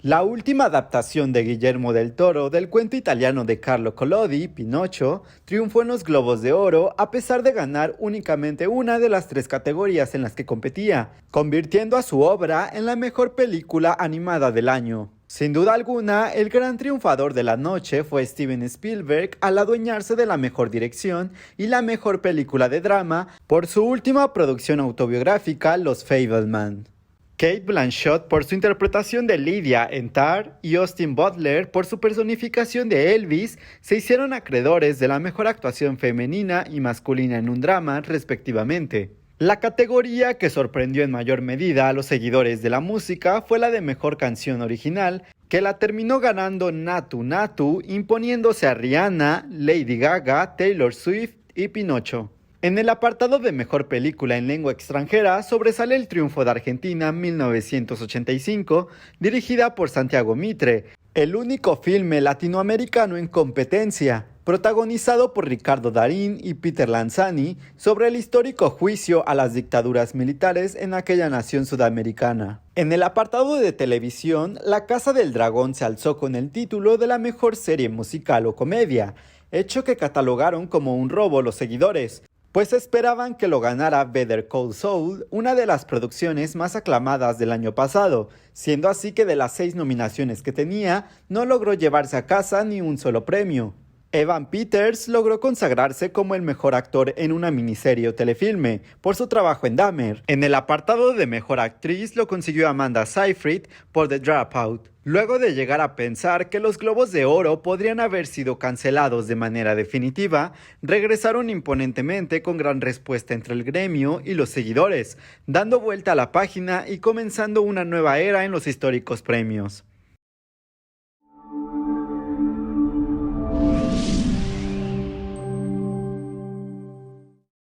La última adaptación de Guillermo del Toro del cuento italiano de Carlo Collodi, Pinocho, triunfó en los Globos de Oro a pesar de ganar únicamente una de las 3 categorías en las que competía, convirtiendo a su obra en la mejor película animada del año. Sin duda alguna, el gran triunfador de la noche fue Steven Spielberg al adueñarse de la mejor dirección y la mejor película de drama por su última producción autobiográfica, Los Fabelman. Cate Blanchett por su interpretación de Lydia en Tar y Austin Butler por su personificación de Elvis se hicieron acreedores de la mejor actuación femenina y masculina en un drama, respectivamente. La categoría que sorprendió en mayor medida a los seguidores de la música fue la de Mejor Canción Original, que la terminó ganando Naatu Naatu, imponiéndose a Rihanna, Lady Gaga, Taylor Swift y Pinocho. En el apartado de Mejor Película en Lengua Extranjera sobresale el triunfo de Argentina 1985, dirigida por Santiago Mitre, El único filme latinoamericano en competencia, protagonizado por Ricardo Darín y Peter Lanzani, sobre el histórico juicio a las dictaduras militares en aquella nación sudamericana. En el apartado de televisión, La Casa del Dragón se alzó con el título de la mejor serie musical o comedia, hecho que catalogaron como un robo los seguidores, pues esperaban que lo ganara Better Call Saul, una de las producciones más aclamadas del año pasado, siendo así que de las 6 nominaciones que tenía, no logró llevarse a casa ni un solo premio. Evan Peters logró consagrarse como el mejor actor en una miniserie o telefilme, por su trabajo en Dahmer. En el apartado de mejor actriz lo consiguió Amanda Seyfried por The Dropout. Luego de llegar a pensar que los Globos de Oro podrían haber sido cancelados de manera definitiva, regresaron imponentemente con gran respuesta entre el gremio y los seguidores, dando vuelta a la página y comenzando una nueva era en los históricos premios.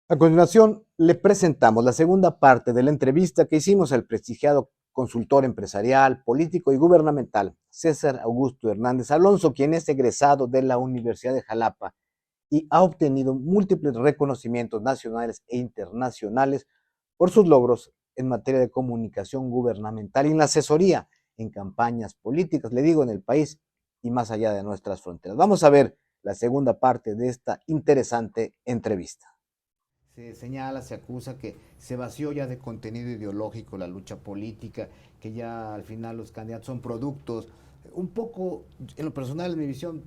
A continuación, le presentamos la segunda parte de la entrevista que hicimos al prestigiado consultor empresarial, político y gubernamental, César Augusto Hernández Alonso, quien es egresado de la Universidad de Jalapa y ha obtenido múltiples reconocimientos nacionales e internacionales por sus logros en materia de comunicación gubernamental y en la asesoría en campañas políticas, le digo, en el país y más allá de nuestras fronteras. Vamos a ver la segunda parte de esta interesante entrevista. Se señala, se acusa que se vació ya de contenido ideológico la lucha política, que ya al final los candidatos son productos. Un poco, en lo personal, en mi visión,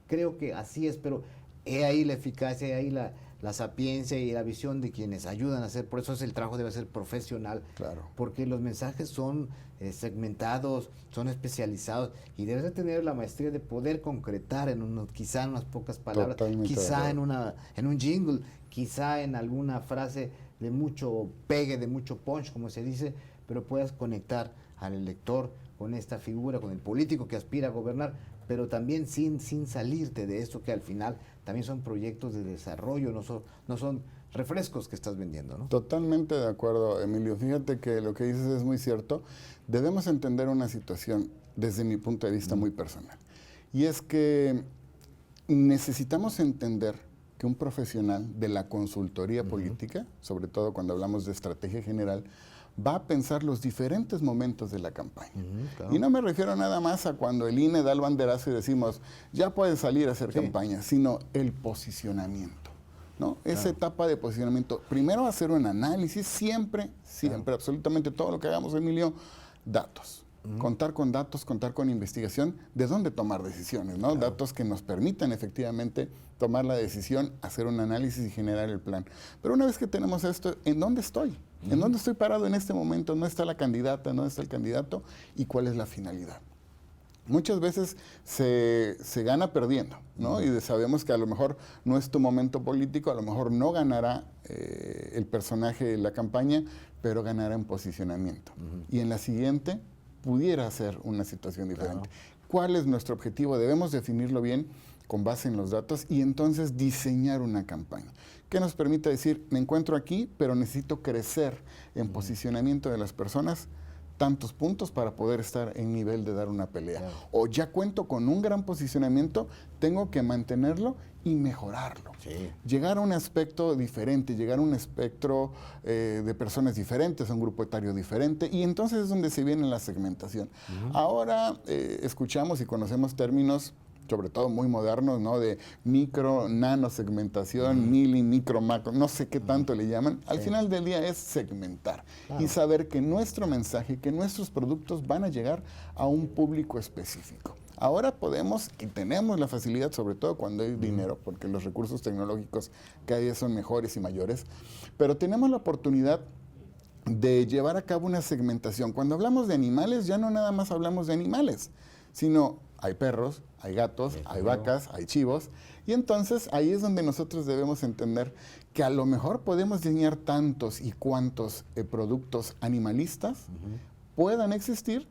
creo que así es, pero he ahí la eficacia, he ahí la sapiencia y la visión de quienes ayudan a hacer. Por eso el trabajo debe ser profesional, claro, porque los mensajes son segmentados, son especializados y debes de tener la maestría de poder concretar quizá en unas pocas palabras, quizá en un jingle, quizá en alguna frase de mucho pegue, de mucho punch, como se dice, pero puedas conectar al elector con esta figura, con el político que aspira a gobernar, pero también sin salirte de esto, que al final también son proyectos de desarrollo, no son refrescos que estás vendiendo, ¿no? Totalmente de acuerdo, Emilio. Fíjate que lo que dices es muy cierto. Debemos entender una situación desde mi punto de vista muy personal. Y es que necesitamos entender que un profesional de la consultoría política, sobre todo cuando hablamos de estrategia general, va a pensar los diferentes momentos de la campaña. Claro. Y no me refiero nada más a cuando el INE da el banderazo y decimos, ya puedes salir a hacer campaña, sino el posicionamiento, ¿no? Claro. Esa etapa de posicionamiento. Primero hacer un análisis, siempre, absolutamente todo lo que hagamos, Emilio, datos. Contar con datos, contar con investigación, de dónde tomar decisiones, ¿no? Claro. Datos que nos permitan efectivamente tomar la decisión, hacer un análisis y generar el plan. Pero una vez que tenemos esto, ¿en dónde estoy? ¿En dónde estoy parado en este momento? ¿Dónde está la candidata? ¿Dónde está el candidato? ¿Y cuál es la finalidad? Muchas veces se gana perdiendo, ¿no? Y sabemos que a lo mejor no es tu momento político, a lo mejor no ganará el personaje de la campaña, pero ganará en posicionamiento. Y en la siguiente pudiera ser una situación diferente. Claro. ¿Cuál es nuestro objetivo? Debemos definirlo bien con base en los datos y entonces diseñar una campaña que nos permita decir, me encuentro aquí, pero necesito crecer en posicionamiento de las personas, tantos puntos para poder estar en nivel de dar una pelea. Claro. O ya cuento con un gran posicionamiento, tengo que mantenerlo y mejorarlo. Sí. Llegar a un aspecto diferente, llegar a un espectro de personas diferentes, a un grupo etario diferente, y entonces es donde se viene la segmentación. Ahora escuchamos y conocemos términos, sobre todo muy modernos, ¿no? De micro, nano segmentación, mili, micro, macro, no sé qué tanto le llaman. Al final del día es segmentar y saber que nuestro mensaje, que nuestros productos van a llegar a un público específico. Ahora podemos y tenemos la facilidad, sobre todo cuando hay dinero, porque los recursos tecnológicos cada día son mejores y mayores, pero tenemos la oportunidad de llevar a cabo una segmentación. Cuando hablamos de animales, ya no nada más hablamos de animales, sino hay perros, hay gatos, hay vacas, hay chivos, y entonces ahí es donde nosotros debemos entender que a lo mejor podemos diseñar tantos y cuantos productos animalistas puedan existir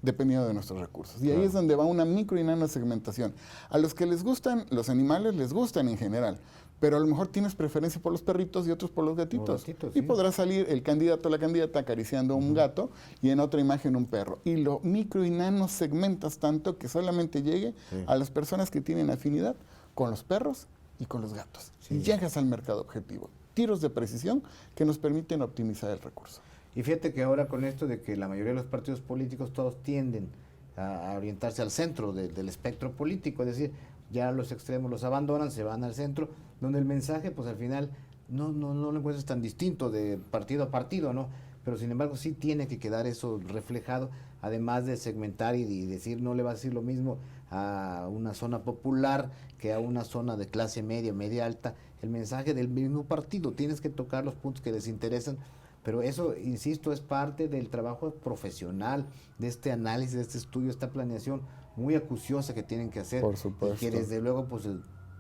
dependiendo de nuestros recursos. Y ahí es donde va una micro y nano segmentación. A los que les gustan los animales, les gustan en general, pero a lo mejor tienes preferencia por los perritos y otros por los gatitos. Y sí. podrá salir el candidato o la candidata acariciando un gato y en otra imagen un perro. Y lo micro y nano segmentas tanto que solamente llegue a las personas que tienen afinidad con los perros y con los gatos. Y llegas al mercado objetivo. Tiros de precisión que nos permiten optimizar el recurso. Y fíjate que ahora con esto de que la mayoría de los partidos políticos todos tienden a orientarse al centro del espectro político, es decir, ya los extremos los abandonan, se van al centro, donde el mensaje pues al final no lo encuentras tan distinto de partido a partido, ¿no? Pero sin embargo sí tiene que quedar eso reflejado, además de segmentar y decir, no le va a decir lo mismo a una zona popular que a una zona de clase media, media alta, el mensaje del mismo partido, tienes que tocar los puntos que les interesan, pero eso, insisto, es parte del trabajo profesional, de este análisis, de este estudio, esta planeación muy acuciosa que tienen que hacer. Por supuesto. Y que desde luego, pues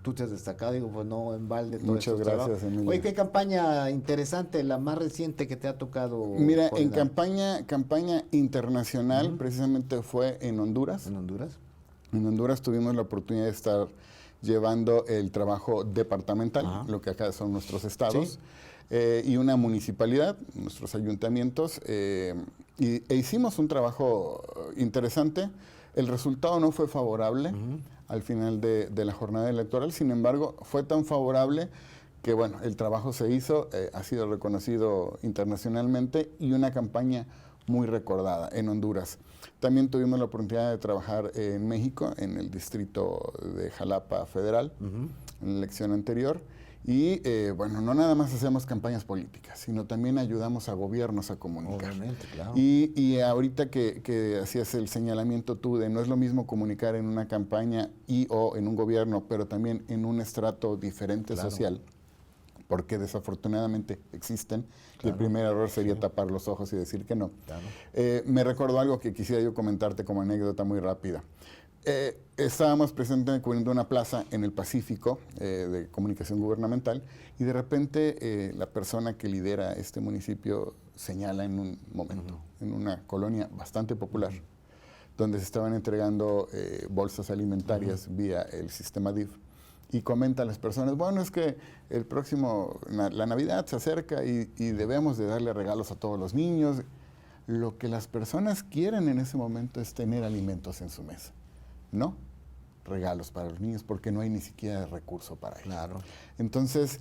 tú te has destacado, digo, pues no en balde todo Muchas gracias, Emilio. Oye, qué campaña interesante, la más reciente que te ha tocado. Mira, en coordinar. campaña internacional, precisamente fue en Honduras. ¿En Honduras? En Honduras tuvimos la oportunidad de estar llevando el trabajo departamental, lo que acá son nuestros estados, y una municipalidad, nuestros ayuntamientos, e hicimos un trabajo interesante. El resultado no fue favorable al final de la jornada electoral, sin embargo, fue tan favorable que, bueno, el trabajo se hizo, ha sido reconocido internacionalmente y una campaña muy recordada en Honduras. También tuvimos la oportunidad de trabajar en México, en el distrito de Jalapa Federal, en la elección anterior. Y bueno, no nada más hacemos campañas políticas, sino también ayudamos a gobiernos a comunicar. Obviamente, claro. Y ahorita que hacías el señalamiento tú de no es lo mismo comunicar en una campaña o en un gobierno, pero también en un estrato diferente social, porque desafortunadamente existen. Y el primer error sería tapar los ojos y decir que no. Me recordó algo que quisiera yo comentarte como anécdota muy rápida. Estábamos presentes cubriendo una plaza en el Pacífico de comunicación gubernamental y de repente la persona que lidera este municipio señala en un momento, en una colonia bastante popular, donde se estaban entregando bolsas alimentarias vía el sistema DIF, y comenta a las personas, bueno, es que el próximo, la Navidad se acerca y debemos de darle regalos a todos los niños. Lo que las personas quieren en ese momento es tener alimentos en su mesa. No regalos para los niños porque no hay ni siquiera recurso para ello. Claro. Entonces,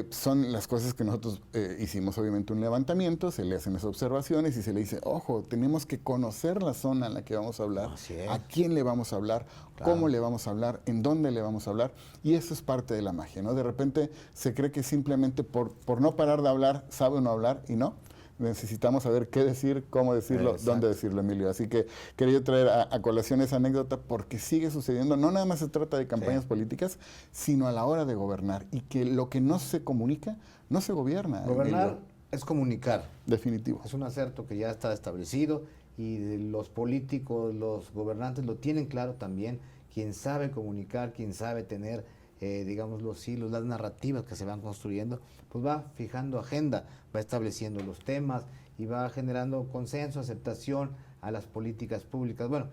son las cosas que nosotros hicimos, obviamente, un levantamiento, se le hacen las observaciones y se le dice, ojo, tenemos que conocer la zona en la que vamos a hablar, a quién le vamos a hablar, cómo le vamos a hablar, en dónde le vamos a hablar, y eso es parte de la magia, ¿no? De repente se cree que simplemente por no parar de hablar, sabe uno hablar, y no. Necesitamos saber qué decir, cómo decirlo, dónde decirlo, Emilio. Así que quería traer a colación esa anécdota porque sigue sucediendo. No nada más se trata de campañas políticas, sino a la hora de gobernar. Y que lo que no se comunica, no se gobierna. Gobernar Emilio. es comunicar. Definitivo. Es un acerto que ya está establecido y los políticos, los gobernantes lo tienen claro también. Quien sabe comunicar, quien sabe tener digamos los hilos, las narrativas que se van construyendo, pues va fijando agenda, va estableciendo los temas y va generando consenso, aceptación a las políticas públicas. Bueno,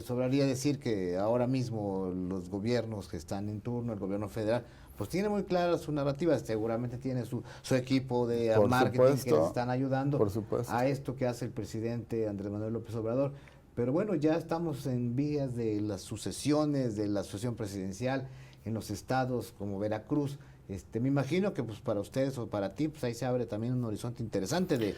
sobraría decir que ahora mismo los gobiernos que están en turno, el gobierno federal, pues tiene muy clara su narrativa, seguramente tiene su equipo de marketing que les están ayudando a esto que hace el presidente Andrés Manuel López Obrador. Pero bueno, ya estamos en vías de las sucesiones, de la sucesión presidencial en los estados como Veracruz. Me imagino que pues para ustedes o para ti, pues ahí se abre también un horizonte interesante de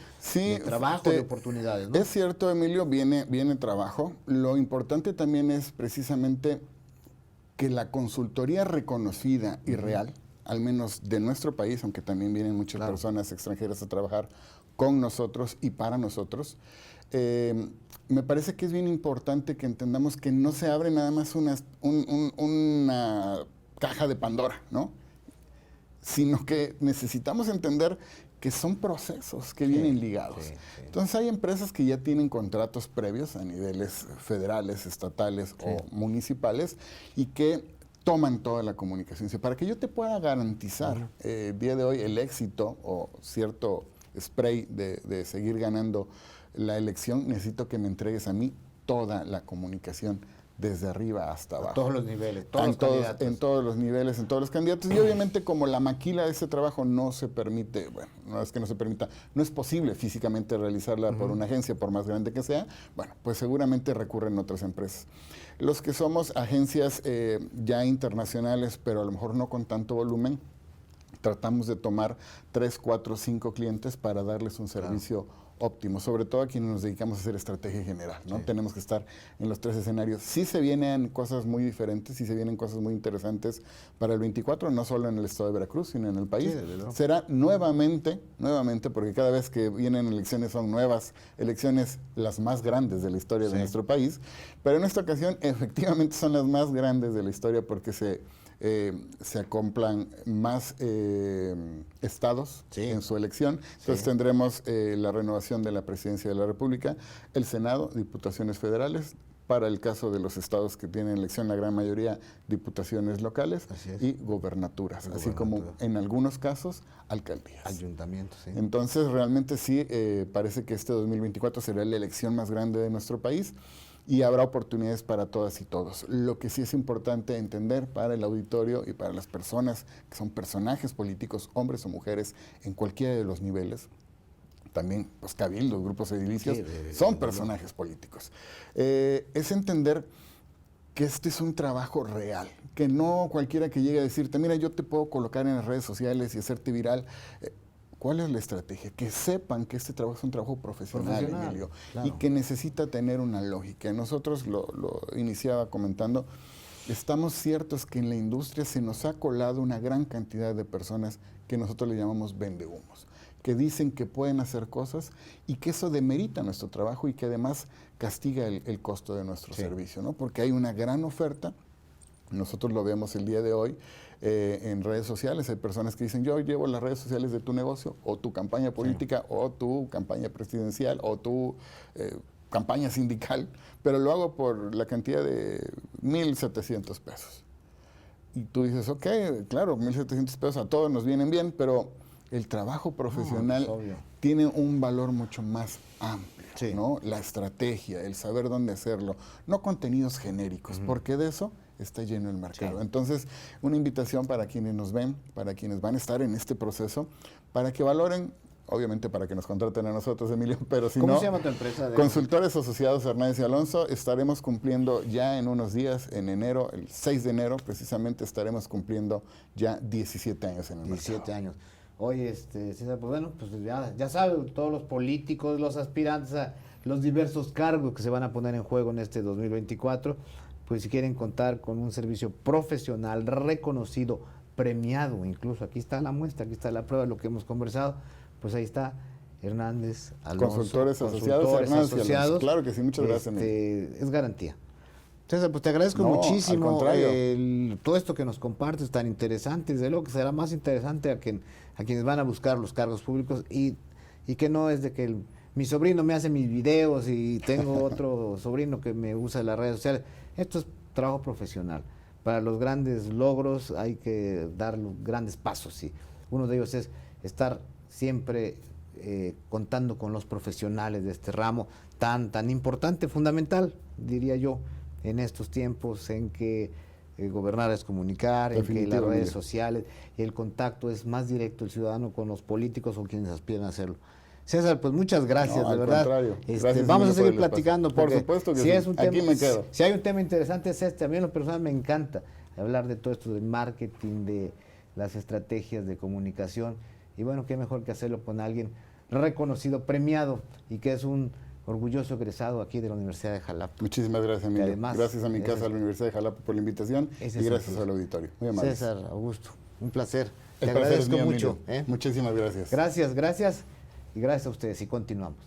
trabajo, de oportunidades, ¿no? Es cierto, Emilio, viene trabajo. Lo importante también es precisamente que la consultoría reconocida y real, al menos de nuestro país, aunque también vienen muchas personas extranjeras a trabajar con nosotros y para nosotros, me parece que es bien importante que entendamos que no se abre nada más una caja de Pandora, ¿no? Sino que necesitamos entender que son procesos que vienen ligados. Entonces hay empresas que ya tienen contratos previos a niveles federales, estatales o municipales y que toman toda la comunicación. Para que yo te pueda garantizar el día de hoy el éxito o cierto spray de seguir ganando la elección, necesito que me entregues a mí toda la comunicación desde arriba hasta abajo. A todos los niveles, En todos los niveles, en todos los candidatos. Y obviamente como la maquila de ese trabajo no se permite, bueno, no es que no se permita, no es posible físicamente realizarla por una agencia, por más grande que sea, bueno, pues seguramente recurren otras empresas. Los que somos agencias ya internacionales, pero a lo mejor no con tanto volumen, tratamos de tomar 3, 4, 5 clientes para darles un servicio óptimo, sobre todo a quienes nos dedicamos a hacer estrategia general, ¿no? Tenemos que estar en los 3 escenarios. Sí se vienen cosas muy diferentes, sí se vienen cosas muy interesantes para el 24, no solo en el estado de Veracruz, sino en el país. Será nuevamente, porque cada vez que vienen elecciones son nuevas elecciones, las más grandes de la historia de nuestro país, pero en esta ocasión efectivamente son las más grandes de la historia porque se acomplan más estados en su elección. Entonces tendremos la renovación de la presidencia de la República, el Senado, diputaciones federales, para el caso de los estados que tienen elección, la gran mayoría diputaciones locales y gobernaturas, así como en algunos casos alcaldías. Ayuntamientos, sí. Entonces realmente sí, parece que este 2024 será la elección más grande de nuestro país. Y habrá oportunidades para todas y todos. Lo que sí es importante entender para el auditorio y para las personas que son personajes políticos, hombres o mujeres, en cualquiera de los niveles, también pues cabildos, grupos edilicios, son personajes políticos. Es entender que este es un trabajo real, que no cualquiera que llegue a decirte, mira, yo te puedo colocar en las redes sociales y hacerte viral. ¿Cuál es la estrategia? Que sepan que este trabajo es un trabajo profesional, Emilio, y que necesita tener una lógica. Nosotros lo iniciaba comentando, estamos ciertos que en la industria se nos ha colado una gran cantidad de personas que nosotros le llamamos vendehumos, que dicen que pueden hacer cosas y que eso demerita nuestro trabajo y que además castiga el costo de nuestro servicio, ¿no? Porque hay una gran oferta. Nosotros lo vemos el día de hoy en redes sociales. Hay personas que dicen, yo llevo las redes sociales de tu negocio, o tu campaña política, o tu campaña presidencial, o tu campaña sindical, pero lo hago por la cantidad de 1,700 pesos. Y tú dices, ok, claro, 1,700 pesos a todos nos vienen bien, pero el trabajo profesional tiene un valor mucho más amplio, ¿no? La estrategia, el saber dónde hacerlo, no contenidos genéricos, porque de eso está lleno el mercado. Entonces, una invitación para quienes nos ven, para quienes van a estar en este proceso, para que valoren, obviamente para que nos contraten a nosotros, Emilio, pero si ¿Cómo no, se llama tu empresa? Consultores Asociados Hernández y Alonso. Estaremos cumpliendo ya en unos días, en enero, el 6 de enero precisamente, estaremos cumpliendo ya 17 años en el mercado. 17 años. Oye, César, pues bueno, pues ya saben, todos los políticos, los aspirantes a los diversos cargos que se van a poner en juego en este 2024, pues si quieren contar con un servicio profesional, reconocido, premiado, incluso aquí está la muestra, aquí está la prueba de lo que hemos conversado, pues ahí está Hernández Alonso. Consultores Asociados. Claro que sí, muchas gracias. Es garantía. César, pues te agradezco muchísimo todo esto que nos compartes, tan interesante, desde luego que será más interesante a quienes van a buscar los cargos públicos y que no es de que mi sobrino me hace mis videos y tengo otro sobrino que me usa las redes sociales. Esto es trabajo profesional. Para los grandes logros hay que dar los grandes pasos y uno de ellos es estar siempre contando con los profesionales de este ramo tan importante, fundamental, diría yo, en estos tiempos en que gobernar es comunicar, en que las redes sociales y el contacto es más directo el ciudadano con los políticos o quienes aspiran a hacerlo. César, pues muchas gracias, de verdad. Vamos a seguir platicando porque por supuesto que si es un tema, aquí me quedo. Si hay un tema interesante es este. A mí en lo personal me encanta hablar de todo esto del marketing, de las estrategias de comunicación y bueno, qué mejor que hacerlo con alguien reconocido, premiado y que es un orgulloso egresado aquí de la Universidad de Jalapa. Muchísimas gracias, Emilio. Además, gracias a mi casa, a la Universidad de Jalapa, por la invitación y gracias al auditorio. Muy amable. César, Augusto, un placer. Te agradezco mucho. Muchísimas gracias. Gracias. Y gracias a ustedes. Y continuamos.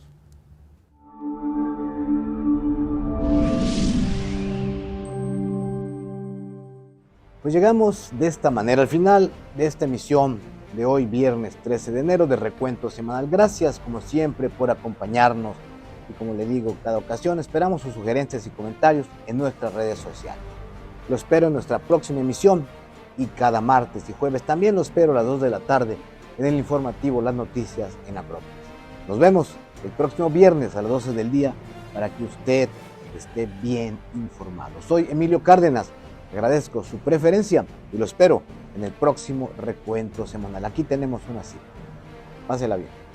Pues llegamos de esta manera al final de esta emisión de hoy, viernes 13 de enero, de Recuento Semanal. Gracias, como siempre, por acompañarnos. Y como le digo cada ocasión, esperamos sus sugerencias y comentarios en nuestras redes sociales. Lo espero en nuestra próxima emisión y cada martes y jueves también lo espero a las 2 de la tarde en el informativo Las Noticias en Acrópolis. Nos vemos el próximo viernes a las 12 del día para que usted que esté bien informado. Soy Emilio Cárdenas, agradezco su preferencia y lo espero en el próximo recuento semanal. Aquí tenemos una cita. Pásela bien.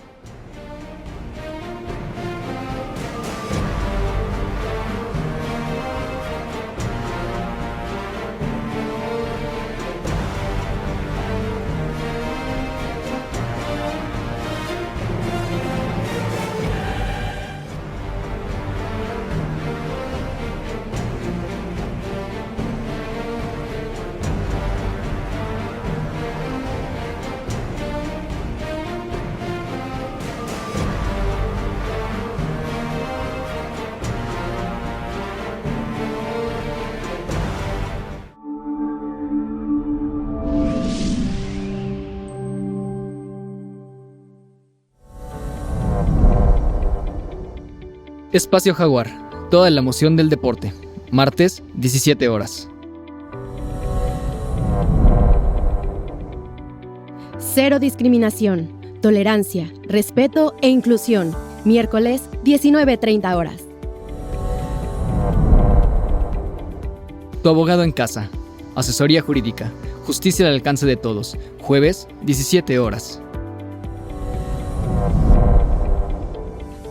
Espacio Jaguar, toda la emoción del deporte. Martes, 17 horas. Cero discriminación, tolerancia, respeto e inclusión. Miércoles, 19:30 horas. Tu abogado en casa. Asesoría jurídica. Justicia al alcance de todos. Jueves, 17 horas.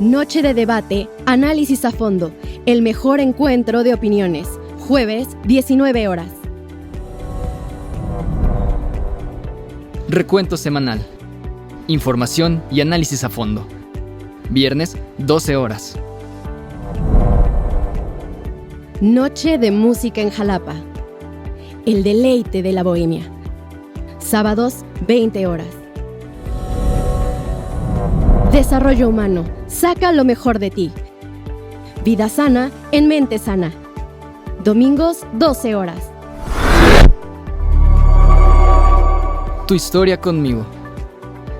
Noche de debate, análisis a fondo. El mejor encuentro de opiniones. Jueves, 19 horas. Recuento semanal. Información y análisis a fondo. Viernes, 12 horas. Noche de música en Jalapa. El deleite de la bohemia. Sábados, 20 horas. Desarrollo humano. Saca lo mejor de ti. Vida sana en mente sana. Domingos, 12 horas. Tu historia conmigo.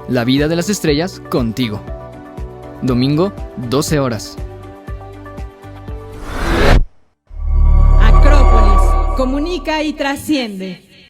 La vida de las estrellas contigo. Domingo, 12 horas. Acrópolis, comunica y trasciende.